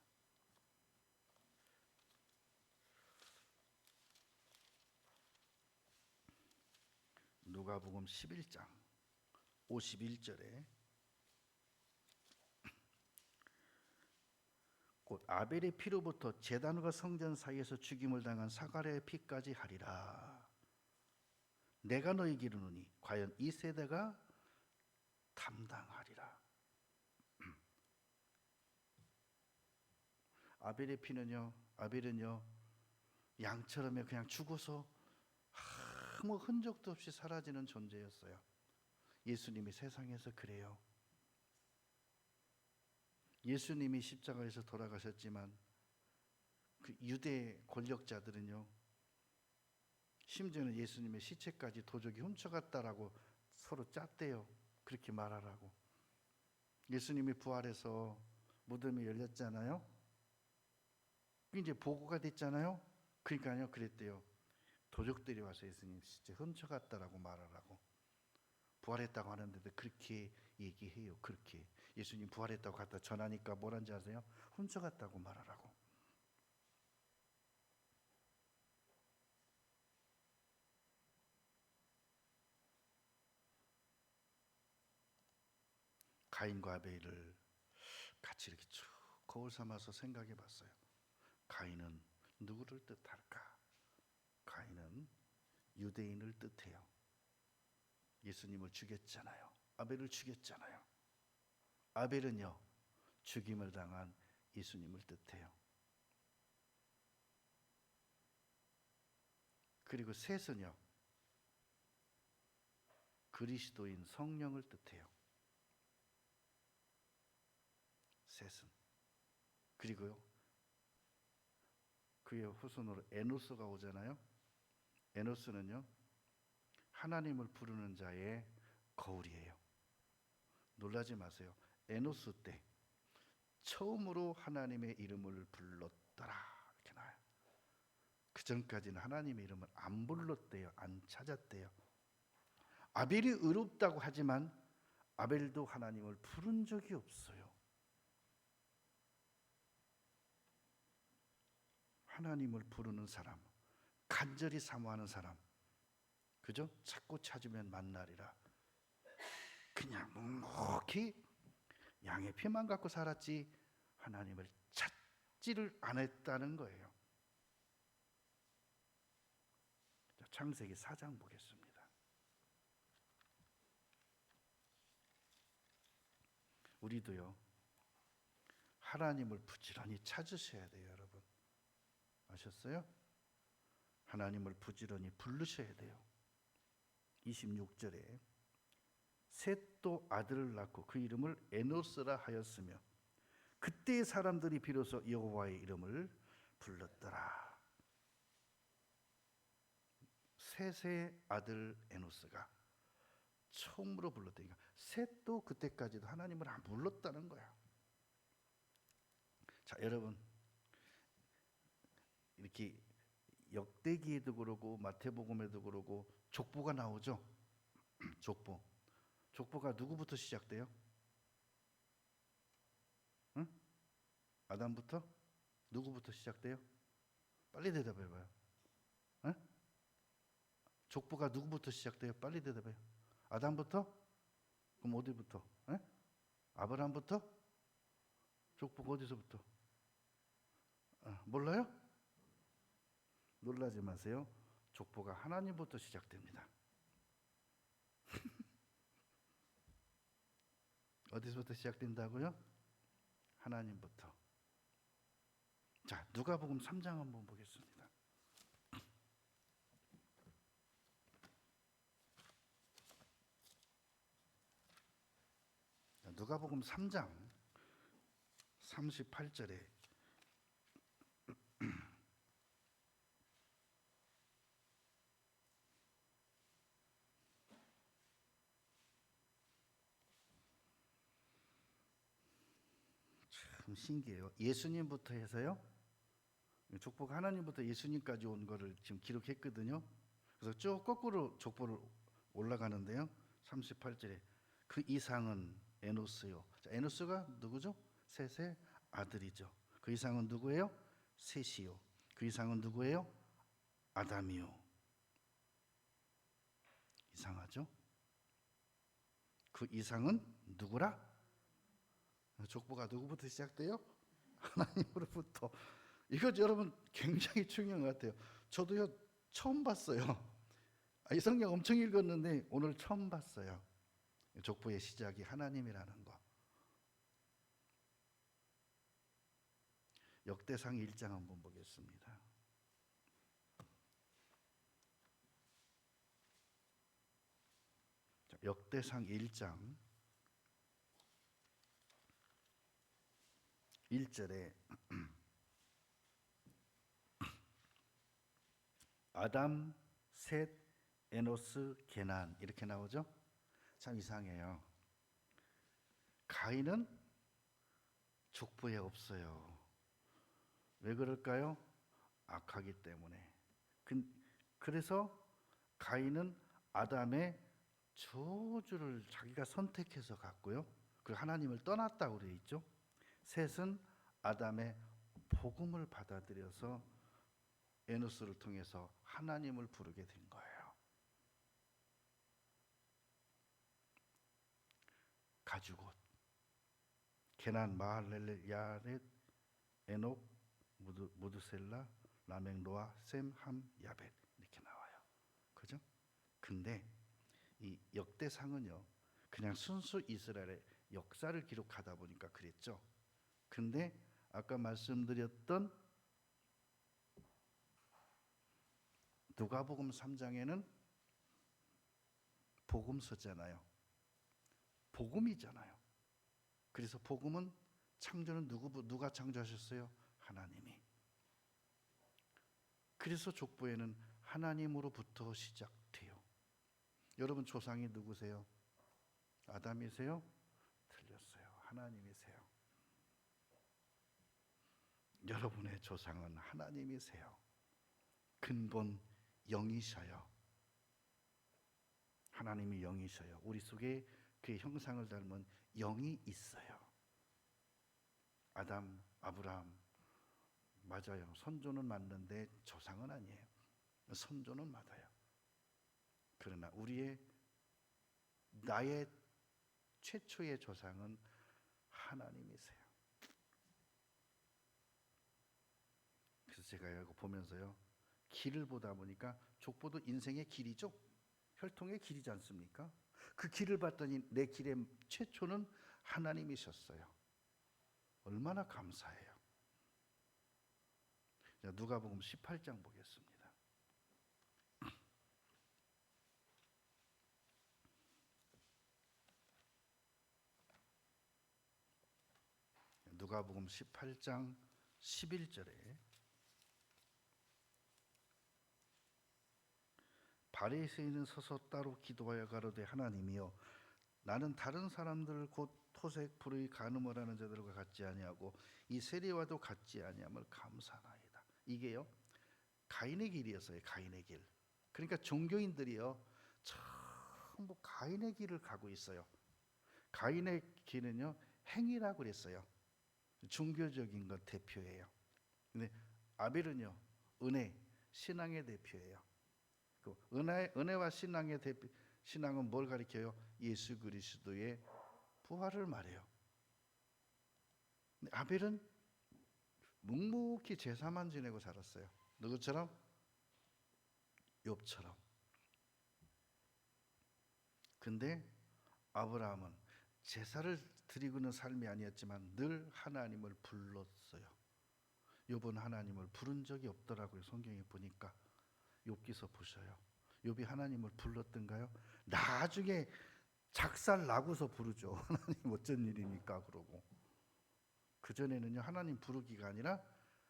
Speaker 1: 누가복음 11장 51절에 곧 아벨의 피로부터 제단과 성전 사이에서 죽임을 당한 사가랴의 피까지 하리라. 내가 너희에게 이르노니 과연 이 세대가 담당하리라. 아벨의 피는요, 아벨은요 양처럼 그냥 죽어서 아무 흔적도 없이 사라지는 존재였어요. 예수님이 세상에서 그래요. 예수님이 십자가에서 돌아가셨지만 그 유대 권력자들은요, 심지어는 예수님의 시체까지 도적이 훔쳐갔다라고 서로 짰대요. 그렇게 말하라고. 예수님이 부활해서 무덤이 열렸잖아요. 이제 보고가 됐잖아요. 그러니까요, 그랬대요. 도적들이 와서 예수님 시체 훔쳐갔다라고 말하라고. 부활했다고 하는데도 그렇게 얘기해요. 그렇게 예수님 부활했다고 갖다 전하니까 뭐란지 아세요? 훔쳐갔다고 말하라고. 가인과 아벨을 같이 이렇게 쭉 거울 삼아서 생각해 봤어요. 가인은 누구를 뜻할까? 가인은 유대인을 뜻해요. 예수님을 죽였잖아요. 아벨을 죽였잖아요. 아벨은요, 죽임을 당한 예수님을 뜻해요. 그리고 셋은요, 그리스도인 성령을 뜻해요. 셋은. 그리고요, 그의 후손으로 에노스가 오잖아요. 에노스는요, 하나님을 부르는 자의 거울이에요. 놀라지 마세요. 에노스 때 처음으로 하나님의 이름을 불렀더라 이렇게 나와요. 그 전까지는 하나님의 이름을 안 불렀대요. 안 찾았대요. 아벨이 의롭다고 하지만 아벨도 하나님을 부른 적이 없어요. 하나님을 부르는 사람, 간절히 사모하는 사람, 그죠? 찾고 찾으면 만나리라. 그냥 묵묵히 양의 피만 갖고 살았지 하나님을 찾지를 않았다는 거예요. 창세기 4장 보겠습니다. 우리도요, 하나님을 부지런히 찾으셔야 돼요, 여러분. 아셨어요? 하나님을 부지런히 부르셔야 돼요. 26절에 셋도 아들을 낳고 그 이름을 에노스라 하였으며 그때 사람들이 비로소 여호와의 이름을 불렀더라. 셋의 아들 에노스가 처음으로 불렀다니까. 셋도 그때까지도 하나님을 안 불렀다는 거야. 자, 여러분, 이렇게 역대기에도 그러고 마태복음에도 그러고 족보가 나오죠. 족보가 누구부터 시작돼요? 응? 아담부터? 누구부터 시작돼요? 빨리 대답해봐요. 응? 족보가 누구부터 시작돼요? 빨리 대답해요. 아담부터? 그럼 어디부터? 응? 아브라함부터? 족보가 어디서부터? 몰라요? 놀라지 마세요. 족보가 하나님부터 시작됩니다. 어디서부터 시작된다고요? 하나님부터. 자, 누가복음 3장 한번 보겠습니다. 누가복음 3장 38절에 참 신기해요. 예수님부터 해서요. 족보가 하나님부터 예수님까지 온 거를 지금 기록했거든요. 그래서 쭉 거꾸로 족보를 올라가는데요. 38절에 그 이상은 에노스요. 자, 에노스가 누구죠? 셋의 아들이죠. 그 이상은 누구예요? 셋이요. 그 이상은 누구예요? 아담이요. 이상하죠? 그 이상은 누구라? 족보가 누구부터 시작돼요? 하나님으로부터. 이거 여러분 굉장히 중요한 것 같아요. 저도요 처음 봤어요. 이 성경 엄청 읽었는데 오늘 처음 봤어요. 족보의 시작이 하나님이라는 거. 역대상 1장 한번 보겠습니다. 역대상 1장 1절에 아담, 셋, 에노스, 게난 이렇게 나오죠. 참 이상해요. 가인은 족보에 없어요. 왜 그럴까요? 악하기 때문에. 그래서 가인은 아담의 저주를 자기가 선택해서 갔고요. 그 하나님을 떠났다고 되어 있죠. 셋은 아담의 복음을 받아들여서 에노스를 통해서 하나님을 부르게 된 거예요. 가죽옷, 게난, 마할렐, 야렛, 에녹, 무드셀라, 라멕, 노아, 셈, 함, 야벳 이렇게 나와요. 그죠? 근데 이 역대상은요 그냥 순수 이스라엘의 역사를 기록하다 보니까 그랬죠. 근데 아까 말씀드렸던 누가복음 3장에는 복음서잖아요. 복음이잖아요. 그래서 복음은 창조는 누가 창조하셨어요? 하나님이. 그래서 족보에는 하나님으로부터 시작돼요. 여러분 조상이 누구세요? 아담이세요? 틀렸어요. 하나님이세요. 여러분의 조상은 하나님이세요. 근본 영이셔요. 하나님이 영이셔요. 우리 속에 그의 형상을 닮은 영이 있어요. 아담, 아브라함 맞아요. 선조는 맞는데 조상은 아니에요. 선조는 맞아요. 그러나 나의 최초의 조상은 하나님이세요. 그래서 제가 이거 보면서요 길을 보다 보니까 족보도 인생의 길이죠. 혈통의 길이지 않습니까? 그 길을 봤더니 내 길의 최초는 하나님이셨어요. 얼마나 감사해요. 자, 누가복음 18장 보겠습니다. 누가복음 18장 11절에 바리새인은 서서 따로 기도하여 가로되 하나님이여 나는 다른 사람들 곧 토색 불의 간음을 하는 자들과 같지 아니하고 이 세리와도 같지 아니함을 감사하나이다. 이게요 가인의 길이었어요. 가인의 길. 그러니까 종교인들이요 전부 가인의 길을 가고 있어요. 가인의 길은요 행위라고 그랬어요. 종교적인 것 대표예요. 근데 아벨은요 은혜, 신앙의 대표예요. 그 은혜와 신앙의 대표, 신앙은 뭘 가리켜요? 예수 그리스도의 부활을 말해요. 근데 아벨은 묵묵히 제사만 지내고 살았어요. 누구처럼? 욥처럼. 근데 아브라함은 제사를 드리고는 삶이 아니었지만 늘 하나님을 불렀어요. 욥은 하나님을 부른 적이 없더라고요. 성경에 보니까. 욥기서 보셔요. 욥이 하나님을 불렀던가요? 나중에 작살 나고서 부르죠. 하나님 어쩐 일입니까? 그러고. 그전에는요, 하나님 부르기가 아니라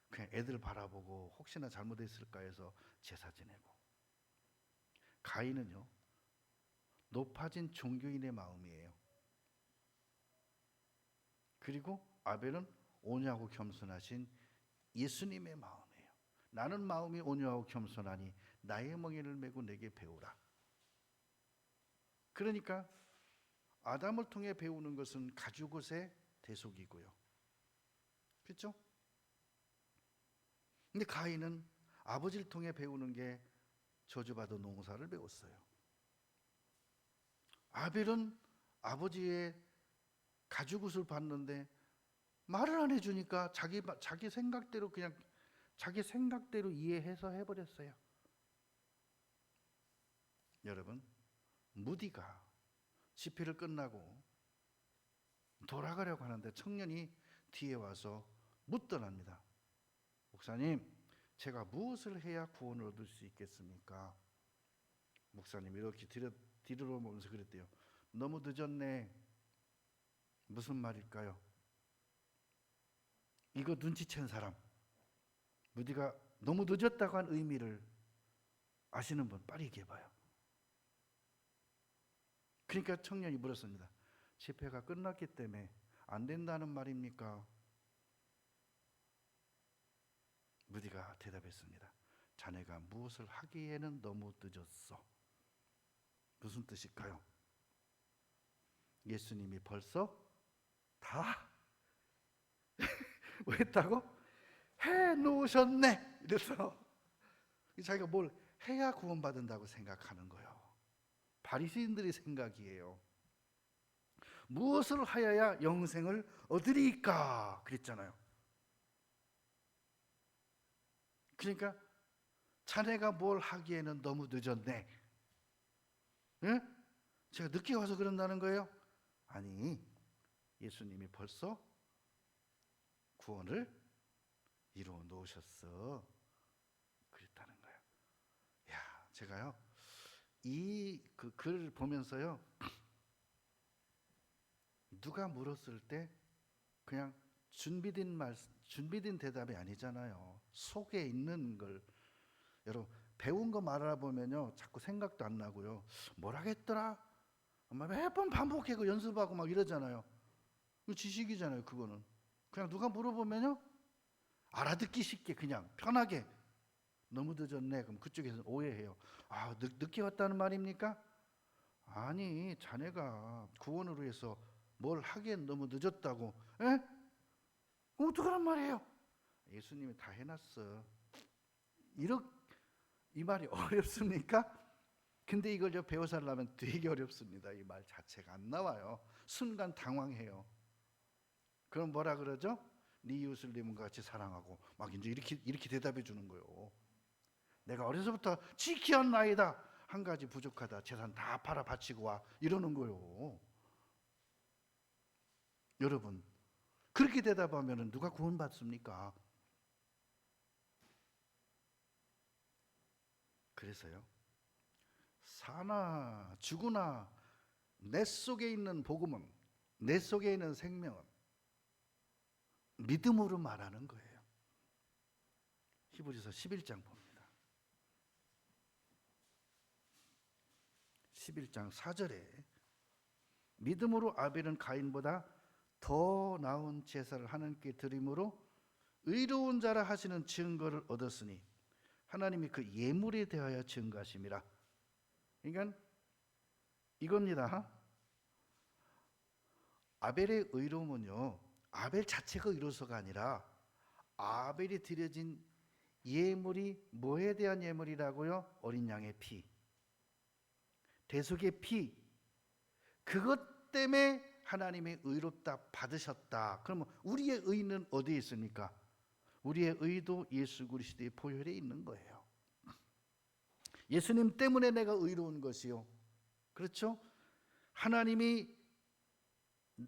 Speaker 1: 그냥 애들 바라보고 혹시나 잘못했을까 해서 제사 지내고. 가인은요, 높아진 종교인의 마음이에요. 그리고 아벨은 온유하고 겸손하신 예수님의 마음이에요. 나는 마음이 온유하고 겸손하니 나의 멍에를 메고 내게 배우라. 그러니까 아담을 통해 배우는 것은 가죽옷의 대속이고요. 그렇죠? 근데 가인은 아버지를 통해 배우는 게 저주받은 농사를 배웠어요. 아벨은 아버지의 가죽옷을 봤는데 말을 안 해주니까 자기 생각대로 그냥 자기 생각대로 이해해서 해버렸어요. 여러분, 무디가 집회를 끝나고 돌아가려고 하는데 청년이 뒤에 와서 묻더랍니다. 목사님, 제가 무엇을 해야 구원을 얻을 수 있겠습니까? 목사님이 이렇게 뒤로 보면서 그랬대요. 너무 늦었네. 무슨 말일까요? 이거 눈치챈 사람, 무디가 너무 늦었다고 한 의미를 아시는 분 빨리 얘기해봐요. 그러니까 청년이 물었습니다. 집회가 끝났기 때문에 안 된다는 말입니까? 무디가 대답했습니다. 자네가 무엇을 하기에는 너무 늦었어. 무슨 뜻일까요? 예수님이 벌써 다 뭐 했다고? 해놓으셨네. 이래서 자기가 뭘 해야 구원받는다고 생각하는 거예요. 바리새인들의 생각이에요. 무엇을 하여야 영생을 얻으리까 그랬잖아요. 그러니까 자네가 뭘 하기에는 너무 늦었네. 예? 제가 늦게 와서 그런다는 거예요? 아니, 예수님이 벌써 구원을 이루어 놓으셨어. 그랬다는 거예요. 야, 제가요 이 그 글을 보면서요, 누가 물었을 때 그냥 준비된 대답이 아니잖아요. 속에 있는 걸 여러분 배운 거 말하보면요 자꾸 생각도 안 나고요. 뭐라 했더라? 몇 번 반복하고 연습하고 막 이러잖아요. 지식이잖아요. 그거는 그냥 누가 물어보면요 알아듣기 쉽게 그냥 편하게. 너무 늦었네. 그럼 그쪽에서 오해해요. 아, 늦게 왔다는 말입니까? 아니, 자네가 구원으로 해서 뭘 하기엔 너무 늦었다고. 에? 어떡하란 말이에요? 예수님이 다 해놨어. 이 말이 어렵습니까? 근데 이걸 배워 살려면 되게 어렵습니다. 이 말 자체가 안 나와요. 순간 당황해요. 그럼 뭐라 그러죠? 네 이웃을 네 몸과 같이 사랑하고 막 이제 이렇게 대답해 주는 거예요. 내가 어려서부터 지키었나이다. 한 가지 부족하다. 재산 다 팔아 바치고 와. 이러는 거예요. 여러분, 그렇게 대답하면 누가 구원받습니까? 그래서요, 사나 죽으나 내 속에 있는 복음은, 내 속에 있는 생명은 믿음으로 말하는 거예요. 히브리서 11장 봅니다. 11장 4절에 믿음으로 아벨은 가인보다 더 나은 제사를 하나님께 드림으로 의로운 자라 하시는 증거를 얻었으니 하나님이 그 예물에 대하여 증거하심이라. 그러니까 이겁니다. 아벨의 의로움은요, 아벨 자체가 의로서가 아니라 아벨이 드려진 예물이 뭐에 대한 예물이라고요? 어린 양의 피, 대속의 피, 그것 때문에 하나님의 의롭다 받으셨다. 그러면 우리의 의는 어디에 있습니까? 우리의 의도 예수 그리스도의 보혈에 있는 거예요. 예수님 때문에 내가 의로운 것이요. 그렇죠? 하나님이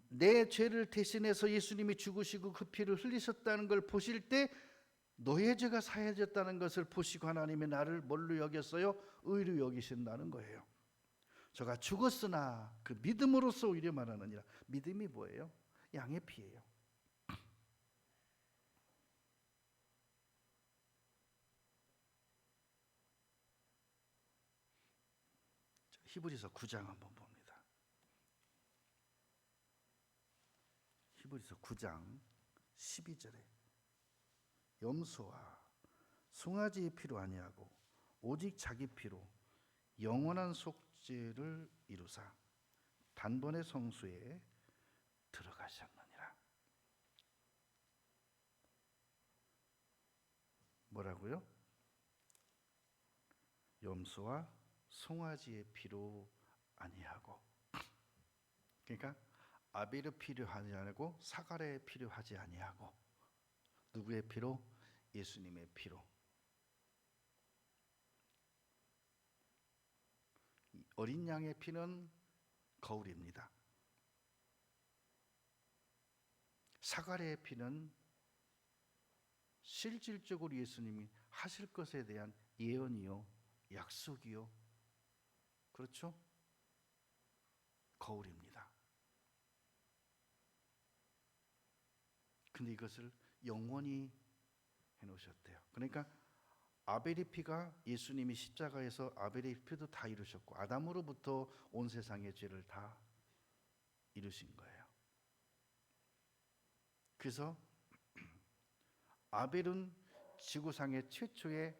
Speaker 1: 내 죄를 대신해서 예수님이 죽으시고 그 피를 흘리셨다는 걸 보실 때 너의 죄가 사해졌다는 것을 보시고 하나님이 나를 뭘로 여겼어요? 의로 여기신다는 거예요. 저가 죽었으나 그 믿음으로써 오히려 말하느니라. 믿음이 뭐예요? 양의 피예요. 히브리서 9장 한번 봅니다. 히브리서 9장 12절에 염소와 송아지의 피로 아니하고 오직 자기 피로 영원한 속죄를 이루사 단번에 성수에 들어가셨느니라. 뭐라고요? 염소와 송아지의 피로 아니하고, 그러니까 아벨의 피로 하지 아니하고 사갈의 피로 하지 아니하고 누구의 피로? 예수님의 피로. 어린 양의 피는 거울입니다. 사갈의 피는 실질적으로 예수님이 하실 것에 대한 예언이요, 약속이요, 그렇죠? 거울입니다. 근데 이것을 영원히 해놓으셨대요. 그러니까 아벨의 피가, 예수님이 십자가에서 아벨의 피도 다 이루셨고 아담으로부터 온 세상의 죄를 다 이루신 거예요. 그래서 아벨은 지구상의 최초의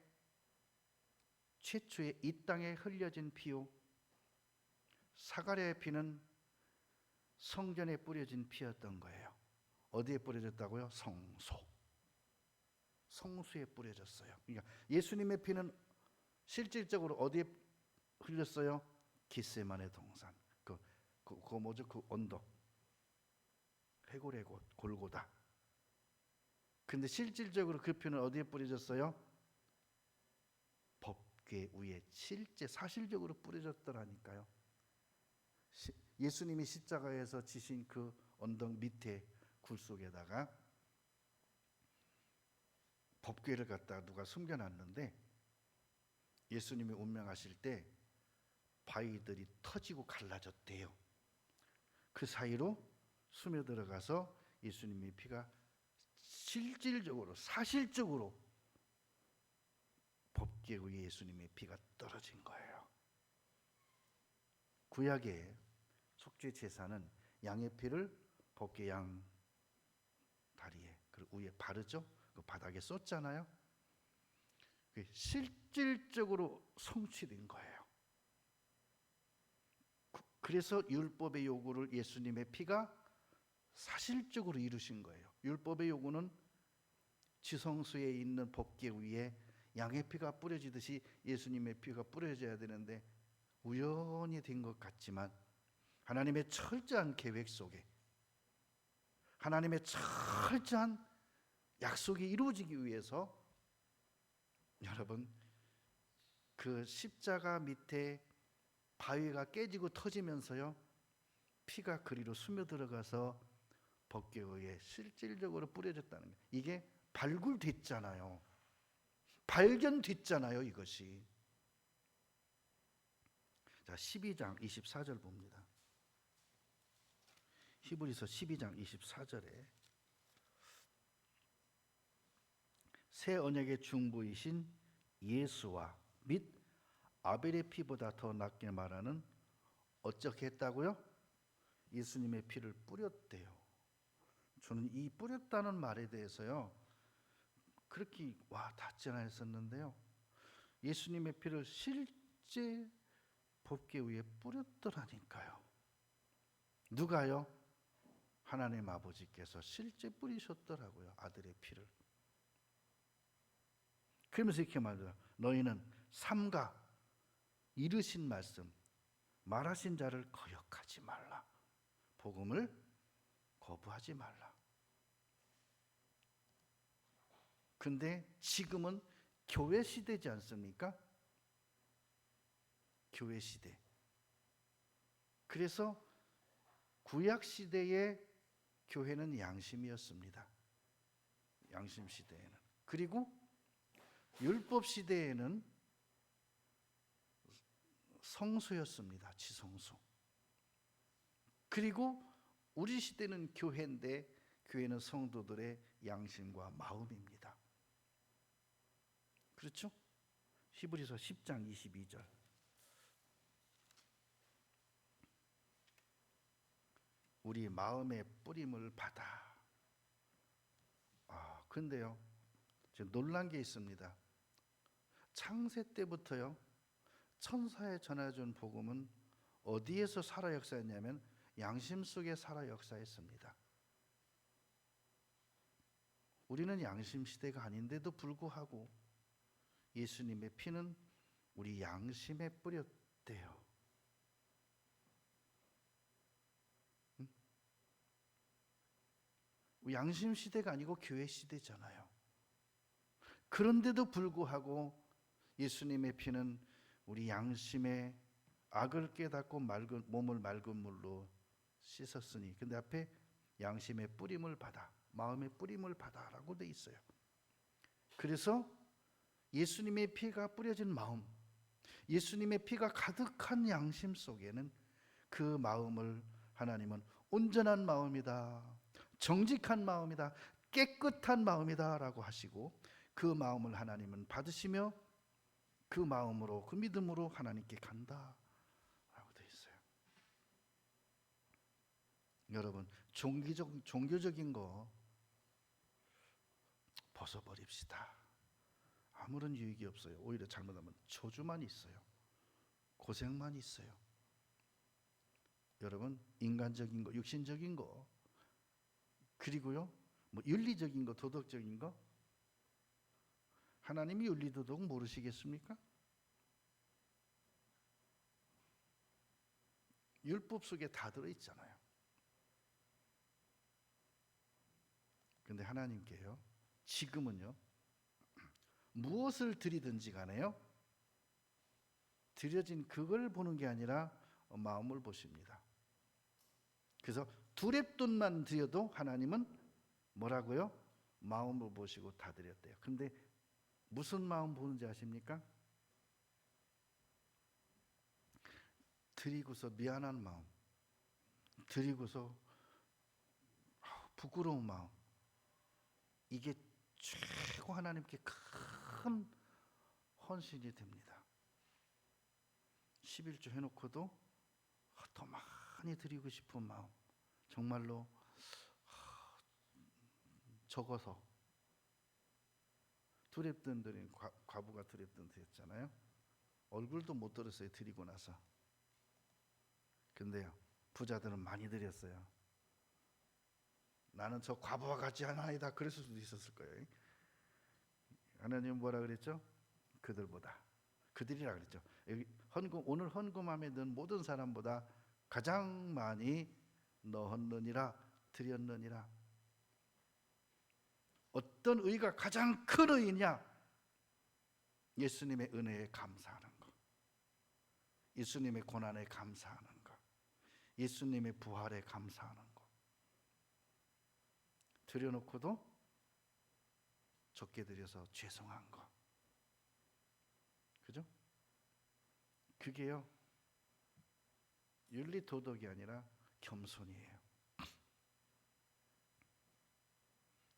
Speaker 1: 이 땅에 흘려진 피요, 사갈의 피는 성전에 뿌려진 피였던 거예요. 어디에 뿌려졌다고요? 성수에 뿌려졌어요. 그러니까 예수님의 피는 실질적으로 어디에 흘렸어요? 겟세마네 동산. 그거 뭐죠? 그 언덕, 해골의 곳, 골고다. 근데 실질적으로 그 피는 어디에 뿌려졌어요? 법궤 위에 실제 사실적으로 뿌려졌더라니까요. 예수님이 십자가에서 지신 그 언덕 밑에 굴 속에다가 법궤를 갖다가 누가 숨겨놨는데, 예수님이 운명하실 때 바위들이 터지고 갈라졌대요. 그 사이로 스며들어가서 예수님의 피가 실질적으로 사실적으로 법궤 위에 예수님의 피가 떨어진 거예요. 구약의 속죄 제사는 양의 피를 법궤 양 다리에 그리고 위에 바르죠. 그 바닥에 쏟잖아요. 실질적으로 성취된 거예요. 그래서 율법의 요구를 예수님의 피가 사실적으로 이루신 거예요. 율법의 요구는 지성소에 있는 법궤 위에 양의 피가 뿌려지듯이 예수님의 피가 뿌려져야 되는데, 우연히 된 것 같지만 하나님의 철저한 계획 속에, 하나님의 철저한 약속이 이루어지기 위해서, 여러분, 그 십자가 밑에 바위가 깨지고 터지면서요, 피가 그리로 스며들어가서 법궤 위에 실질적으로 뿌려졌다는 거예요. 이게 발굴됐잖아요. 발견됐잖아요, 이것이. 자, 12장 24절 봅니다. 히브리서 12장 24절에 새 언약의 중보이신 예수와 및 아벨의 피보다 더 낫게 말하는, 어떻게 했다고요? 예수님의 피를 뿌렸대요. 저는 이 뿌렸다는 말에 대해서요, 그렇게 닿지 않았었는데요, 예수님의 피를 실제 법궤 위에 뿌렸더라니까요. 누가요? 하나님 아버지께서 실제 뿌리셨더라고요, 아들의 피를. 그러면서 이렇게 말해요. 너희는 삼가 이르신 말씀, 말하신 자를 거역하지 말라. 복음을 거부하지 말라. 근데 지금은 교회 시대지 않습니까? 교회 시대. 그래서 구약 시대의 교회는 양심이었습니다. 양심 시대에는. 그리고 율법 시대에는 성수였습니다. 지성수. 그리고 우리 시대는 교회인데 교회는 성도들의 양심과 마음입니다. 그렇죠? 히브리서 10장 22절. 우리 마음의 뿌림을 받아. 근데요, 지금 놀란 게 있습니다. 창세 때부터요, 천사에 전해준 복음은 어디에서 살아 역사했냐면 양심 속에 살아 역사했습니다. 우리는 양심 시대가 아닌데도 불구하고 예수님의 피는 우리 양심에 뿌렸대요. 양심 시대가 아니고 교회 시대잖아요. 그런데도 불구하고 예수님의 피는 우리 양심의 악을 깨닫고 몸을 맑은 물로 씻었으니, 근데 앞에 양심의 뿌림을 받아, 마음의 뿌림을 받아라고 돼 있어요. 그래서 예수님의 피가 뿌려진 마음, 예수님의 피가 가득한 양심 속에는 그 마음을 하나님은 온전한 마음이다, 정직한 마음이다, 깨끗한 마음이다 라고 하시고, 그 마음을 하나님은 받으시며 그 마음으로, 그 믿음으로 하나님께 간다 라고 되어 있어요. 여러분, 종교적인 거 벗어버립시다. 아무런 유익이 없어요. 오히려 잘못하면 저주만 있어요. 고생만 있어요. 여러분, 인간적인 거, 육신적인 거, 그리고요, 윤리적인 거, 도덕적인 거, 하나님이 윤리 도덕 모르시겠습니까? 율법 속에 다 들어있잖아요. 근데 하나님께요, 지금은요, 무엇을 드리든지 간에요, 드려진 그걸 보는 게 아니라 마음을 보십니다. 그래서 두렙돈만 드려도 하나님은 뭐라고요? 마음을 보시고 다 드렸대요. 근데 무슨 마음 보는지 아십니까? 드리고서 미안한 마음, 드리고서 부끄러운 마음, 이게 최고 하나님께 큰 헌신이 됩니다. 11조 해놓고도 더 많이 드리고 싶은 마음, 정말로 적어서 두렙돈 드린 과부가 두렙돈 드렸잖아요. 얼굴도 못 들었어요, 드리고 나서. 근데요, 부자들은 많이 드렸어요. 나는 저 과부와 같지 않아이다 그랬을 수도 있었을 거예요. 하나님은 뭐라 그랬죠? 그들보다, 그들이라 그랬죠. 여기 오늘 헌금함에 든 모든 사람보다 가장 많이 넣었느니라, 드렸느니라. 어떤 의가 가장 큰 의냐? 예수님의 은혜에 감사하는 것, 예수님의 고난에 감사하는 것, 예수님의 부활에 감사하는 것. 드려놓고도 적게 드려서 죄송한 것, 그죠? 그게요, 윤리 도덕이 아니라 겸손이에요.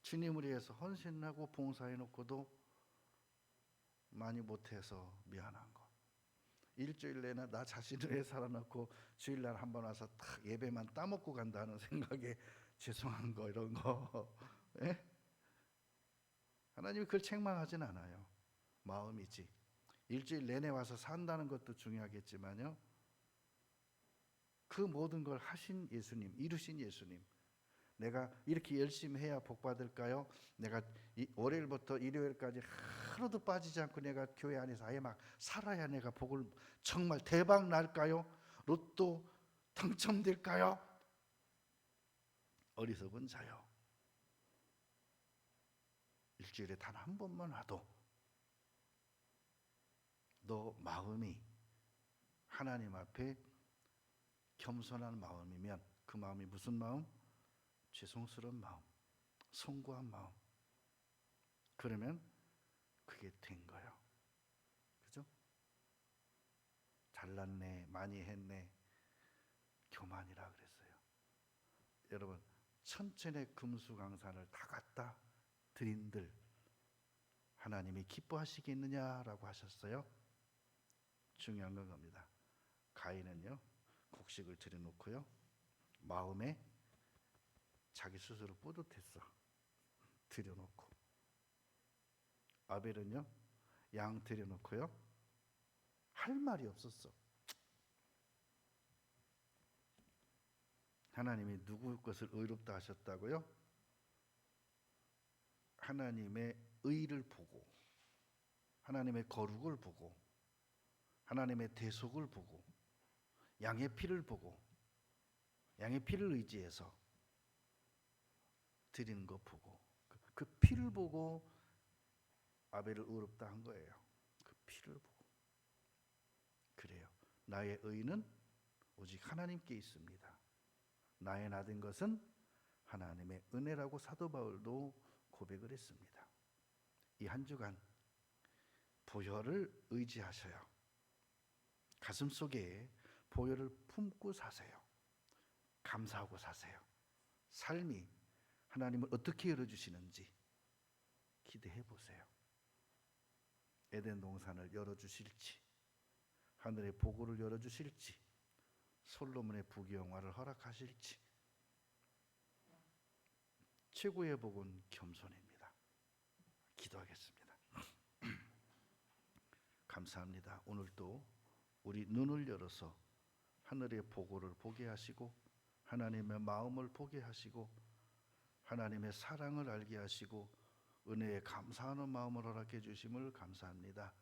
Speaker 1: 주님을 위해서 헌신하고 봉사해놓고도 많이 못해서 미안한 거. 일주일 내내 나 자신을 위해 살아놓고 주일날 한번 와서 딱 예배만 따먹고 간다는 생각에 죄송한 거, 이런 거. 예? 하나님이 그걸 책망하진 않아요. 마음이지. 일주일 내내 와서 산다는 것도 중요하겠지만요, 그 모든 걸 하신 예수님, 이루신 예수님, 내가 이렇게 열심히 해야 복 받을까요? 내가 월요일부터 일요일까지 하루도 빠지지 않고 내가 교회 안에서 아예 막 살아야 내가 복을 정말 대박 날까요? 로또 당첨될까요? 어리석은 자요, 일주일에 단 한 번만 와도 너 마음이 하나님 앞에 겸손한 마음이면, 그 마음이 무슨 마음? 죄송스러운 마음, 송구한 마음. 그러면 그게 된 거예요. 그죠? 잘났네, 많이 했네, 교만이라 그랬어요. 여러분, 천천의 금수강산을 다 갖다 드린들 하나님이 기뻐하시겠느냐라고 하셨어요. 중요한 건 겁니다. 가인은요, 곡식을 들여놓고요, 마음에 자기 스스로 뿌듯했어. 들여놓고. 아벨은요, 양 들여놓고요, 할 말이 없었어. 하나님이 누구 것을 의롭다 하셨다고요? 하나님의 의를 보고, 하나님의 거룩을 보고, 하나님의 대속을 보고, 양의 피를 보고, 양의 피를 의지해서 드리는 거 보고, 그 피를 보고 아벨을 의롭다 한 거예요. 그 피를 보고. 그래요. 나의 의는 오직 하나님께 있습니다. 나의 나된 것은 하나님의 은혜라고 사도 바울도 고백을 했습니다. 이 한 주간 보혈을 의지하셔요. 가슴속에 보혈을 품고 사세요. 감사하고 사세요. 삶이 하나님을 어떻게 열어주시는지 기대해 보세요. 에덴 동산을 열어주실지, 하늘의 보고를 열어주실지, 솔로몬의 부귀영화를 허락하실지. 최고의 복은 겸손입니다. 기도하겠습니다. 감사합니다. 오늘도 우리 눈을 열어서 하늘의 보고를 보게 하시고, 하나님의 마음을 보게 하시고, 하나님의 사랑을 알게 하시고, 은혜에 감사하는 마음을 허락해 주심을 감사합니다.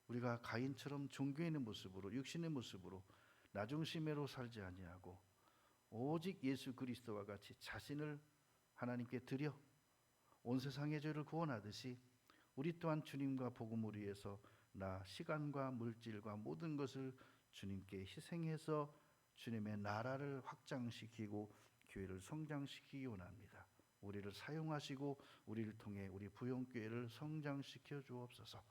Speaker 1: 우리가 가인처럼 종교에 있는 모습으로, 육신의 모습으로 나중심애로 살지 아니하고 오직 예수 그리스도와 같이 자신을 하나님께 드려 온 세상의 죄를 구원하듯이, 우리 또한 주님과 복음을 위해서 나 시간과 물질과 모든 것을 주님께 희생해서 주님의 나라를 확장시키고 교회를 성장시키기 원합니다. 우리를 사용하시고 우리를 통해 우리 부흥교회를 성장시켜 주옵소서.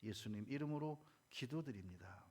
Speaker 1: 예수님 이름으로 기도드립니다.